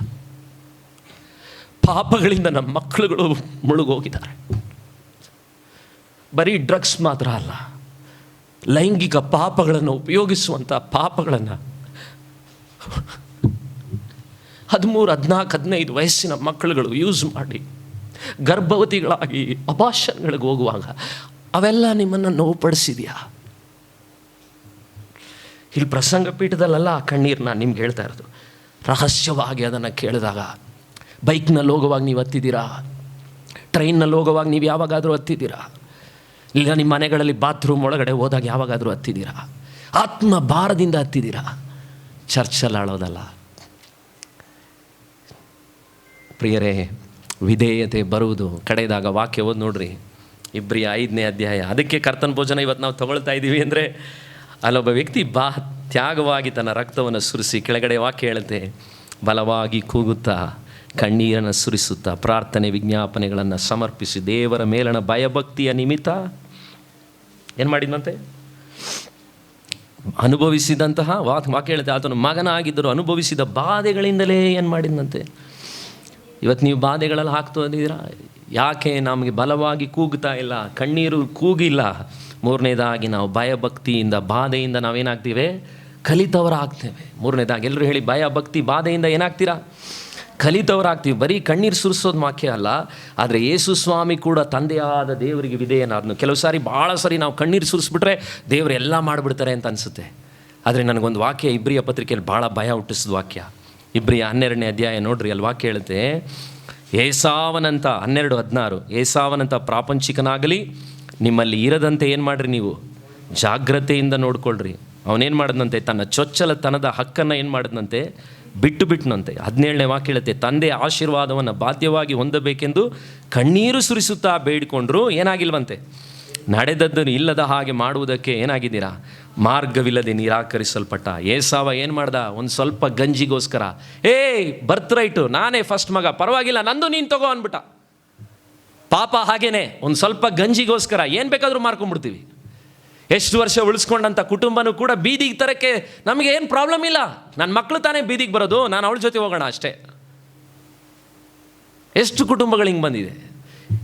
ಪಾಪಗಳಿಂದ ನಮ್ಮ ಮಕ್ಕಳುಗಳು ಮುಳುಗೋಗಿದ್ದಾರೆ. ಬರೀ ಡ್ರಗ್ಸ್ ಮಾತ್ರ ಅಲ್ಲ, ಲೈಂಗಿಕ ಪಾಪಗಳನ್ನು ಉಪಯೋಗಿಸುವಂಥ ಪಾಪಗಳನ್ನು 13, 14, 15 ವಯಸ್ಸಿನ ಮಕ್ಕಳುಗಳು ಯೂಸ್ ಮಾಡಿ ಗರ್ಭವತಿಗಳಾಗಿ ಅಬಾರ್ಷನ್ಗಳಿಗೆ ಹೋಗುವಾಗ ಅವೆಲ್ಲ ನಿಮ್ಮನ್ನು ನೋವುಪಡಿಸಿದೆಯಾ? ಇಲ್ಲಿ ಪ್ರಸಂಗ ಪೀಠದಲ್ಲೆಲ್ಲ ಆ ಕಣ್ಣೀರನ್ನ ನಿಮ್ಗೆ ಹೇಳ್ತಾ ಇರೋದು. ರಹಸ್ಯವಾಗಿ ಅದನ್ನು ಕೇಳಿದಾಗ, ಬೈಕ್ನಲ್ಲಿ ಹೋಗುವಾಗ ನೀವು ಹತ್ತಿದ್ದೀರಾ, ಟ್ರೈನ್ನಲ್ಲಿ ಹೋಗುವಾಗ ನೀವು ಯಾವಾಗಾದರೂ ಹತ್ತಿದ್ದೀರಾ, ಇಲ್ಲ ನಿಮ್ಮ ಮನೆಗಳಲ್ಲಿ ಬಾತ್ರೂಮ್ ಒಳಗಡೆ ಹೋದಾಗ ಯಾವಾಗಾದರೂ ಹತ್ತಿದ್ದೀರಾ, ಆತ್ಮ ಭಾರದಿಂದ ಹತ್ತಿದ್ದೀರಾ. ಚರ್ಚಲ್ಲಿ ಆಳೋದಲ್ಲ ಪ್ರಿಯರೇ. ವಿಧೇಯತೆ ಬರುವುದು. ಕಡೆದಾಗ ವಾಕ್ಯ ಓದಿ ನೋಡ್ರಿ, ಇಬ್ರಿಯ 5ನೇ ಅಧ್ಯಾಯ. ಅದಕ್ಕೆ ಕರ್ತನ ಭೋಜನ ಇವತ್ತು ನಾವು ತಗೊಳ್ತಾ ಇದ್ದೀವಿ ಅಂದರೆ, ಅಲ್ಲೊಬ್ಬ ವ್ಯಕ್ತಿ ತ್ಯಾಗವಾಗಿ ತನ್ನ ರಕ್ತವನ್ನು ಸುರಿಸಿ, ಕೆಳಗಡೆ ವಾಕ್ಯ ಹೇಳುತ್ತೆ, ಬಲವಾಗಿ ಕೂಗುತ್ತಾ ಕಣ್ಣೀರನ್ನು ಸುರಿಸುತ್ತಾ ಪ್ರಾರ್ಥನೆ ವಿಜ್ಞಾಪನೆಗಳನ್ನು ಸಮರ್ಪಿಸಿ ದೇವರ ಮೇಲಣ ಭಯಭಕ್ತಿಯ ನಿಮಿತ್ತ ಏನು ಮಾಡಿದಂತೆ? ಅನುಭವಿಸಿದಂತಹ ವಾಕ್ಯ ಹೇಳುತ್ತೆ, ಆತನು ಮಗನಾಗಿದ್ದರು ಅನುಭವಿಸಿದ ಬಾಧೆಗಳಿಂದಲೇ ಏನು ಮಾಡಿದಂತೆ. ಇವತ್ತು ನೀವು ಬಾಧೆಗಳಲ್ಲಿ ಹಾಕ್ತೋದಿದ್ದೀರಾ. ಯಾಕೆ ನಮಗೆ ಬಲವಾಗಿ ಕೂಗ್ತಾ ಇಲ್ಲ, ಕಣ್ಣೀರು ಕೂಗಿಲ್ಲ? ಮೂರನೇದಾಗಿ ನಾವು ಭಯಭಕ್ತಿಯಿಂದ ಬಾಧೆಯಿಂದ ನಾವೇನಾಗ್ತೀವಿ? ಕಲಿತವರಾಗ್ತೇವೆ. ಮೂರನೇದಾಗಿ ಎಲ್ಲರೂ ಹೇಳಿ, ಭಯಭಕ್ತಿ ಬಾಧೆಯಿಂದ ಏನಾಗ್ತೀರಾ? ಕಲಿತವರಾಗ್ತೀವಿ. ಬರೀ ಕಣ್ಣೀರು ಸುರಿಸೋದು ವಾಕ್ಯ ಅಲ್ಲ, ಆದರೆ ಯೇಸು ಸ್ವಾಮಿ ಕೂಡ ತಂದೆಯಾದ ದೇವರಿಗೆ ವಿಧೇಯನಾದನು. ಕೆಲವು ಸಾರಿ ಭಾಳ ಸರಿ ನಾವು ಕಣ್ಣೀರು ಸುರಿಸ್ಬಿಟ್ರೆ ದೇವರು ಎಲ್ಲ ಮಾಡಿಬಿಡ್ತಾರೆ ಅಂತ ಅನಿಸುತ್ತೆ. ಆದರೆ ನನಗೊಂದು ವಾಕ್ಯ ಇಬ್ರಿಯ ಪತ್ರಿಕೆಯಲ್ಲಿ ಭಾಳ ಭಯ ಹುಟ್ಟಿಸಿದ ವಾಕ್ಯ. ಇಬ್ರಿಯ 12ನೇ ಅಧ್ಯಾಯ ನೋಡ್ರಿ, ಅಲ್ಲಿ ವಾಕ್ಯ ಹೇಳುತ್ತೆ, ಏಸಾವನಂತ 12:16, ಏಸಾವನಂತ ಪ್ರಾಪಂಚಿಕನಾಗಲಿ ನಿಮ್ಮಲ್ಲಿ ಇರದಂತೆ ಏನು ಮಾಡಿರಿ, ನೀವು ಜಾಗ್ರತೆಯಿಂದ ನೋಡ್ಕೊಳ್ರಿ. ಅವನೇನು ಮಾಡಿದಂತೆ? ತನ್ನ ಚೊಚ್ಚಲತನದ ಹಕ್ಕನ್ನು ಏನು ಮಾಡಿದಂತೆ? ಬಿಟ್ಟುಬಿಟ್ನಂತೆ. 17ನೇ ವಾಕ್ಯ ಹೇಳುತ್ತೆ, ತಂದೆಯ ಆಶೀರ್ವಾದವನ್ನು ಬಾಧ್ಯವಾಗಿ ಹೊಂದಬೇಕೆಂದು ಕಣ್ಣೀರು ಸುರಿಸುತ್ತಾ ಬೇಡಿಕೊಂಡ್ರು, ಏನಾಗಿಲ್ವಂತೆ? ನಡೆದದ್ದನ್ನು ಇಲ್ಲದ ಹಾಗೆ ಮಾಡುವುದಕ್ಕೆ ಏನಾಗಿದ್ದೀರಾ? ಮಾರ್ಗವಿಲ್ಲದೆ ನಿರಾಕರಿಸಲ್ಪಟ್ಟ. ಏಸಾವ ಏನು ಮಾಡ್ದ? ಒಂದು ಸ್ವಲ್ಪ ಗಂಜಿಗೋಸ್ಕರ, ಬರ್ತ್ ರೈಟು, ನಾನೇ ಫಸ್ಟ್ ಮಗ, ಪರವಾಗಿಲ್ಲ ನಂದು ನೀನು ತಗೋ ಅಂದ್ಬಿಟ್ಟ. ಪಾಪ ಹಾಗೇನೆ, ಒಂದು ಸ್ವಲ್ಪ ಗಂಜಿಗೋಸ್ಕರ ಏನು ಬೇಕಾದರೂ ಮಾರ್ಕೊಂಡ್ಬಿಡ್ತೀವಿ. ಎಷ್ಟು ವರ್ಷ ಉಳಿಸ್ಕೊಂಡಂಥ ಕುಟುಂಬನೂ ಕೂಡ ಬೀದಿಗೆ ತರಕ್ಕೆ ನಮಗೆ ಏನು ಪ್ರಾಬ್ಲಮ್ ಇಲ್ಲ. ನನ್ನ ಮಕ್ಕಳು ತಾನೇ ಬೀದಿಗೆ ಬರೋದು, ನಾನು ಅವಳ ಜೊತೆ ಹೋಗೋಣ ಅಷ್ಟೇ. ಎಷ್ಟು ಕುಟುಂಬಗಳು ಹಿಂಗೆ ಬಂದಿದೆ,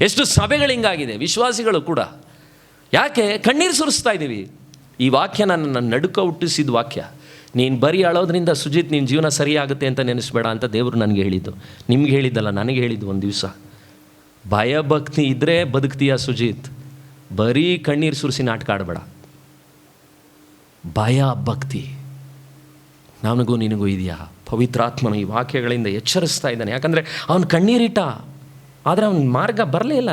ಎಷ್ಟು ಸಭೆಗಳು ಹಿಂಗಾಗಿದೆ, ವಿಶ್ವಾಸಿಗಳು ಕೂಡ. ಯಾಕೆ? ಕಣ್ಣೀರು ಸುರಿಸ್ತಾ ಇದ್ದೀವಿ. ಈ ವಾಕ್ಯ ನನ್ನ ನಡುಕ ಹುಟ್ಟಿಸಿದ ವಾಕ್ಯ. ನೀನು ಬರೀ ಅಳೋದ್ರಿಂದ ಸುಜಿತ್ ನಿನ್ನ ಜೀವನ ಸರಿಯಾಗುತ್ತೆ ಅಂತ ನೆನೆಸ್ಬೇಡ ಅಂತ ದೇವರು ನನಗೆ ಹೇಳಿದ್ದು. ನಿಮ್ಗೆ ಹೇಳಿದ್ದಲ್ಲ, ನನಗೆ ಹೇಳಿದ್ದು ಒಂದು ದಿವಸ. ಭಯಭಕ್ತಿ ಇದ್ದರೆ ಬದುಕ್ತೀಯ ಸುಜಿತ್. ಬರೀ ಕಣ್ಣೀರು ಸುರಿಸಿ ನಾಟಕ ಆಡಬೇಡ. ಭಯ ಭಕ್ತಿ ನನಗೂ ನಿನಗೂ ಇದೆಯಾ? ಪವಿತ್ರಾತ್ಮನು ಈ ವಾಕ್ಯಗಳಿಂದ ಎಚ್ಚರಿಸ್ತಾ ಇದ್ದಾನೆ. ಯಾಕಂದರೆ ಅವನು ಕಣ್ಣೀರಿಟ್ಟ, ಆದರೆ ಅವನ ಮಾರ್ಗ ಬರಲೇ ಇಲ್ಲ.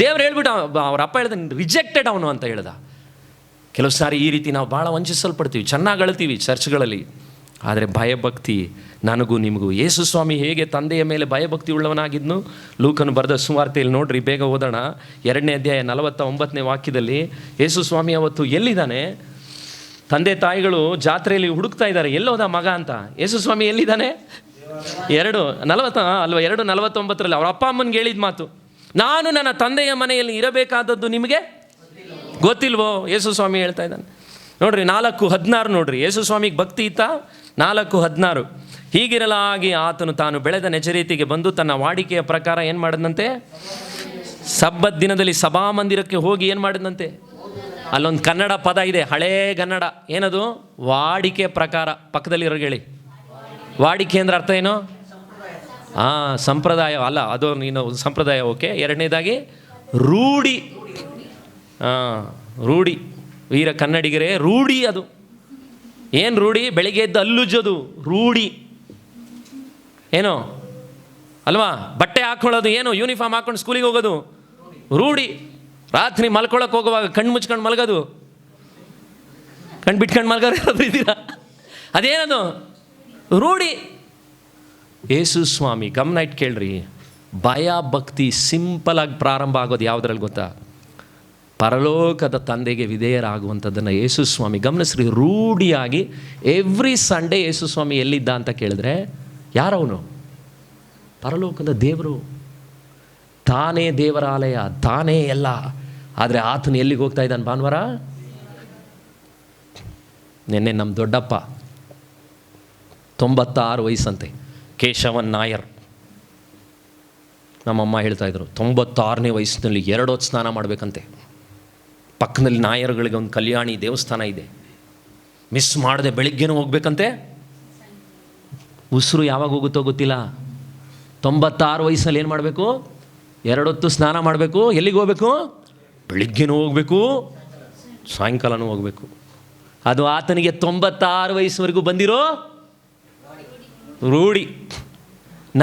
ದೇವ್ರು ಹೇಳ್ಬಿಟ್ಟು, ಅವ್ರ ಅಪ್ಪ ಹೇಳ್ದ, ರಿಜೆಕ್ಟೆಡ್ ಅವನು ಅಂತ ಹೇಳ್ದ. ಕೆಲವು ಸಾರಿ ಈ ರೀತಿ ನಾವು ಭಾಳ ವಂಚಿಸಲ್ಪಡ್ತೀವಿ, ಚೆನ್ನಾಗಿ ಅಳ್ತೀವಿ ಚರ್ಚ್ಗಳಲ್ಲಿ. ಆದರೆ ಭಯಭಕ್ತಿ ನನಗೂ ನಿಮಗೂ. ಯೇಸು ಸ್ವಾಮಿ ಹೇಗೆ ತಂದೆಯ ಮೇಲೆ ಭಯಭಕ್ತಿ ಉಳ್ಳವನಾಗಿದ್ನು? ಲೂಕನು ಬರೆದ ಸುವಾರ್ತೆಯಲ್ಲಿ ನೋಡ್ರಿ, ಬೇಗ ಓದೋಣ. 2ನೇ ಅಧ್ಯಾಯ 49ನೇ ವಾಕ್ಯದಲ್ಲಿ ಯೇಸು ಸ್ವಾಮಿ ಅವತ್ತು ಎಲ್ಲಿದ್ದಾನೆ? ತಂದೆ ತಾಯಿಗಳು ಜಾತ್ರೆಯಲ್ಲಿ ಹುಡುಕ್ತಾ ಇದ್ದಾರೆ, ಎಲ್ಲೋದ ಮಗ ಅಂತ. ಯೇಸು ಸ್ವಾಮಿ ಎಲ್ಲಿದ್ದಾನೆ? 2:49 ಅವ್ರ ಅಪ್ಪ ಅಮ್ಮನಿಗೆ ಹೇಳಿದ ಮಾತು, ನಾನು ನನ್ನ ತಂದೆಯ ಮನೆಯಲ್ಲಿ ಇರಬೇಕಾದದ್ದು ನಿಮಗೆ ಗೊತ್ತಿಲ್ವೋ? ಯೇಸು ಸ್ವಾಮಿ ಹೇಳ್ತಾ ಇದ್ದಾನೆ ನೋಡ್ರಿ. 4:16 ನೋಡ್ರಿ, ಯೇಸು ಸ್ವಾಮಿಗೆ ಭಕ್ತಿ ಇತ್ತ. 4:16, ಹೀಗಿರಲಾಗಿ ಆತನು ತಾನು ಬೆಳೆದ ನೆಚರೀತಿಗೆ ಬಂದು ತನ್ನ ವಾಡಿಕೆಯ ಪ್ರಕಾರ ಏನು ಮಾಡಿದಂತೆ? ಸಬ್ಬತ್ ದಿನದಲ್ಲಿ ಸಭಾಮಂದಿರಕ್ಕೆ ಹೋಗಿ ಏನು ಮಾಡಿದಂತೆ? ಅಲ್ಲೊಂದು ಕನ್ನಡ ಪದ ಇದೆ, ಹಳೇ ಕನ್ನಡ. ಏನದು? ವಾಡಿಕೆ ಪ್ರಕಾರ. ಪಕ್ಕದಲ್ಲಿರೋರು ಹೇಳಿ, ವಾಡಿಕೆ ಅಂದ್ರೆ ಅರ್ಥ ಏನು? ಸಂಪ್ರದಾಯ ಅಲ್ಲ, ಅದು ನೀನು ಸಂಪ್ರದಾಯ ಓಕೆ. ಎರಡನೇದಾಗಿ ರೂಢಿ. ರೂಢಿ, ವೀರ ಕನ್ನಡಿಗರೇ, ರೂಢಿ. ಅದು ಏನು ರೂಢಿ? ಬೆಳಿಗ್ಗೆ ಎದ್ದು ಹಲ್ಲುಜ್ಜೋದು ರೂಢಿ, ಏನೋ ಅಲ್ವಾ? ಬಟ್ಟೆ ಹಾಕ್ಕೊಳ್ಳೋದು, ಏನು ಯೂನಿಫಾರ್ಮ್ ಹಾಕ್ಕೊಂಡು ಸ್ಕೂಲಿಗೆ ಹೋಗೋದು ರೂಢಿ. ರಾತ್ರಿ ಮಲ್ಕೊಳಕ್ಕೆ ಹೋಗುವಾಗ ಕಣ್ಣು ಮುಚ್ಕೊಂಡು ಮಲಗೋದು, ಕಣ್ಣು ಬಿಟ್ಕೊಂಡು ಮಲ್ಗೋರು ಯಾರಾದ್ರೂ ಇದ್ದೀರಾ? ಅದೇನದು? ರೂಢಿ. ಯೇಸು ಸ್ವಾಮಿ ಗಮನ ಇಟ್ಟು ಕೇಳ್ರಿ, ಭಯ ಭಕ್ತಿ ಸಿಂಪಲಾಗಿ ಪ್ರಾರಂಭ ಆಗೋದು ಯಾವುದ್ರಲ್ಲಿ ಗೊತ್ತಾ? ಪರಲೋಕದ ತಂದೆಗೆ ವಿಧೇಯರಾಗುವಂಥದ್ದನ್ನು ಯೇಸು ಸ್ವಾಮಿ ಗಮನಿಸ್ರಿ. ರೂಢಿಯಾಗಿ ಎವ್ರಿ ಸಂಡೇ ಯೇಸು ಸ್ವಾಮಿ ಎಲ್ಲಿದ್ದ ಅಂತ ಕೇಳಿದ್ರೆ, ಯಾರವನು? ಪರಲೋಕದ ದೇವರು. ತಾನೇ ದೇವರ ಆಲಯ, ತಾನೇ ಎಲ್ಲ. ಆದರೆ ಆತನು ಎಲ್ಲಿಗೆ ಹೋಗ್ತಾ ಇದ್ದಾನೆ ಭಾನುವಾರ? ನಿನ್ನೆ ನಮ್ಮ ದೊಡ್ಡಪ್ಪ 96 ವಯಸ್ಸಂತೆ, ಕೇಶವನ್ ನಾಯರ್. ನಮ್ಮಮ್ಮ ಹೇಳ್ತಾಯಿದ್ರು, 96ನೇ ವಯಸ್ಸಿನಲ್ಲಿ 2 ಹೊತ್ತು ಸ್ನಾನ ಮಾಡಬೇಕಂತೆ. ಪಕ್ಕದಲ್ಲಿ ನಾಯರ್ಗಳಿಗೆ ಒಂದು ಕಲ್ಯಾಣಿ ದೇವಸ್ಥಾನ ಇದೆ, ಮಿಸ್ ಮಾಡದೆ ಬೆಳಿಗ್ಗೆನೂ ಹೋಗ್ಬೇಕಂತೆ. ಉಸಿರು ಯಾವಾಗ ಹೋಗುತ್ತೋ ಗೊತ್ತಿಲ್ಲ. 96 ವಯಸ್ಸಲ್ಲಿ ಏನು ಮಾಡಬೇಕು? 2 ಹೊತ್ತು ಸ್ನಾನ ಮಾಡಬೇಕು. ಎಲ್ಲಿಗೆ ಹೋಗ್ಬೇಕು? ಬೆಳಿಗ್ಗೆನೂ ಹೋಗಬೇಕು, ಸಾಯಂಕಾಲನೂ ಹೋಗಬೇಕು. ಅದು ಆತನಿಗೆ 96 ವಯಸ್ಸುವರೆಗೂ ಬಂದಿರೋ ರೂಢಿ.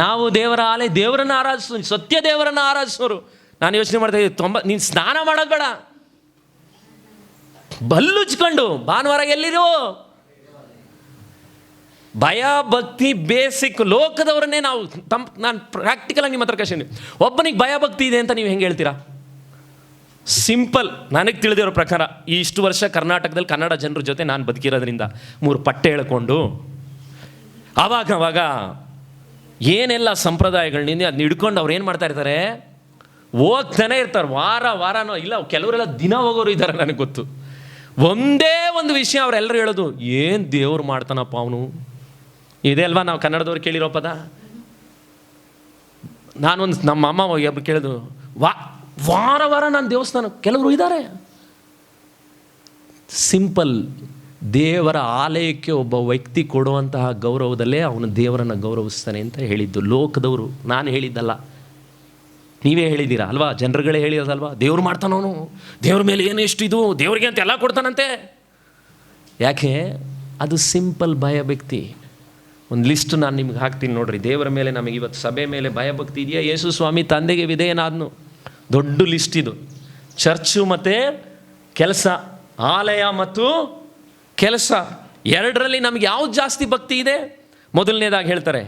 ನಾವು ದೇವರನ್ನು ಆರಾಧಿಸೋ, ಸತ್ಯ ದೇವರನ್ನು ಆರಾಧಿಸೋರು. ನಾನು ಯೋಚನೆ ಮಾಡ್ತಾ ಇದ್ದೆ, ನೀನು ಸ್ನಾನ ಮಾಡೋದು ಬೇಡ, ಬಲ್ಲುಚ್ಕೊಂಡು ಭಾನುವಾರ ಎಲ್ಲಿರೋ ಭಯ ಭಕ್ತಿ ಬೇಸಿಕ್. ಲೋಕದವರನ್ನೇ ನಾವು ನಾನು ಪ್ರಾಕ್ಟಿಕಲಾಗಿ ನಿಮ್ಮ ಹತ್ರ ಕಷ್ಟ, ಒಬ್ಬನಿಗೆ ಭಯ ಭಕ್ತಿ ಇದೆ ಅಂತ ನೀವು ಹೆಂಗೆ ಹೇಳ್ತೀರಾ? ಸಿಂಪಲ್, ನನಗೆ ತಿಳಿದಿರೋ ಪ್ರಕಾರ ಇಷ್ಟು ವರ್ಷ ಕರ್ನಾಟಕದಲ್ಲಿ ಕನ್ನಡ ಜನರ ಜೊತೆ ನಾನು ಬದುಕಿರೋದ್ರಿಂದ 3 ಪಟ್ಟೆ ಹೇಳ್ಕೊಂಡು ಆವಾಗ ಏನೆಲ್ಲ ಸಂಪ್ರದಾಯಗಳನ್ನಿಂದ ಅದನ್ನ ಹಿಡ್ಕೊಂಡು ಅವ್ರು ಏನು ಮಾಡ್ತಾ ಇರ್ತಾರೆ, ಹೋಗ್ತಾನೆ ಇರ್ತಾರೆ. ವಾರನೋ ಇಲ್ಲ, ಕೆಲವರೆಲ್ಲ ದಿನ ಹೋಗೋರು ಇದ್ದಾರೆ, ನನಗೆ ಗೊತ್ತು. ಒಂದೇ ಒಂದು ವಿಷಯ ಅವರೆಲ್ಲರೂ ಹೇಳೋದು, ಏನು ದೇವ್ರು ಮಾಡ್ತಾನಪ್ಪ ಅವನು. ಇದೆ ಅಲ್ವಾ ನಾವು ಕನ್ನಡದವ್ರು ಕೇಳಿರೋ ಪದ. ನಮ್ಮ ಅಮ್ಮ ಒಬ್ಬರು ಕೇಳಿದ್ರು, ವಾರ ನಾನು ದೇವಸ್ಥಾನ. ಕೆಲವರು ಇದ್ದಾರೆ ಸಿಂಪಲ್, ದೇವರ ಆಲಯಕ್ಕೆ ಒಬ್ಬ ವ್ಯಕ್ತಿ ಕೊಡುವಂತಹ ಗೌರವದಲ್ಲೇ ಅವನು ದೇವರನ್ನು ಗೌರವಿಸ್ತಾನೆ ಅಂತ ಹೇಳಿದ್ದು ಲೋಕದವರು. ನಾನು ಹೇಳಿದ್ದಲ್ಲ, ನೀವೇ ಹೇಳಿದ್ದೀರಾ ಅಲ್ವಾ, ಜನರುಗಳೇ ಹೇಳಿರೋದಲ್ವಾ. ದೇವ್ರು ಮಾಡ್ತಾನವನು, ದೇವ್ರ ಮೇಲೆ ಏನು ಇದು, ದೇವ್ರಿಗೆ ಅಂತ ಎಲ್ಲ ಕೊಡ್ತಾನಂತೆ. ಯಾಕೆ? ಅದು ಸಿಂಪಲ್ ಭಯಭಕ್ತಿ. ಒಂದು ಲಿಸ್ಟ್ ನಾನು ನಿಮ್ಗೆ ಹಾಕ್ತೀನಿ ನೋಡ್ರಿ. ದೇವರ ಮೇಲೆ ನಮಗೆ ಇವತ್ತು ಸಭೆ ಮೇಲೆ ಭಯಭಕ್ತಿ ಇದೆಯಾ? ಯೇಸು ಸ್ವಾಮಿ ತಂದೆಗೆ ವಿಧೇಯನಾದ್ನು, ದೊಡ್ಡ ಲಿಸ್ಟ್ ಇದು. ಚರ್ಚು ಮತ್ತು ಕೆಲಸ, ಆಲಯ ಮತ್ತು ಕೆಲಸ, ಎರಡರಲ್ಲಿ ನಮಗೆ ಯಾವ್ದು ಜಾಸ್ತಿ ಭಕ್ತಿ ಇದೆ? ಮೊದಲನೇದಾಗಿ ಹೇಳ್ತಾರೆ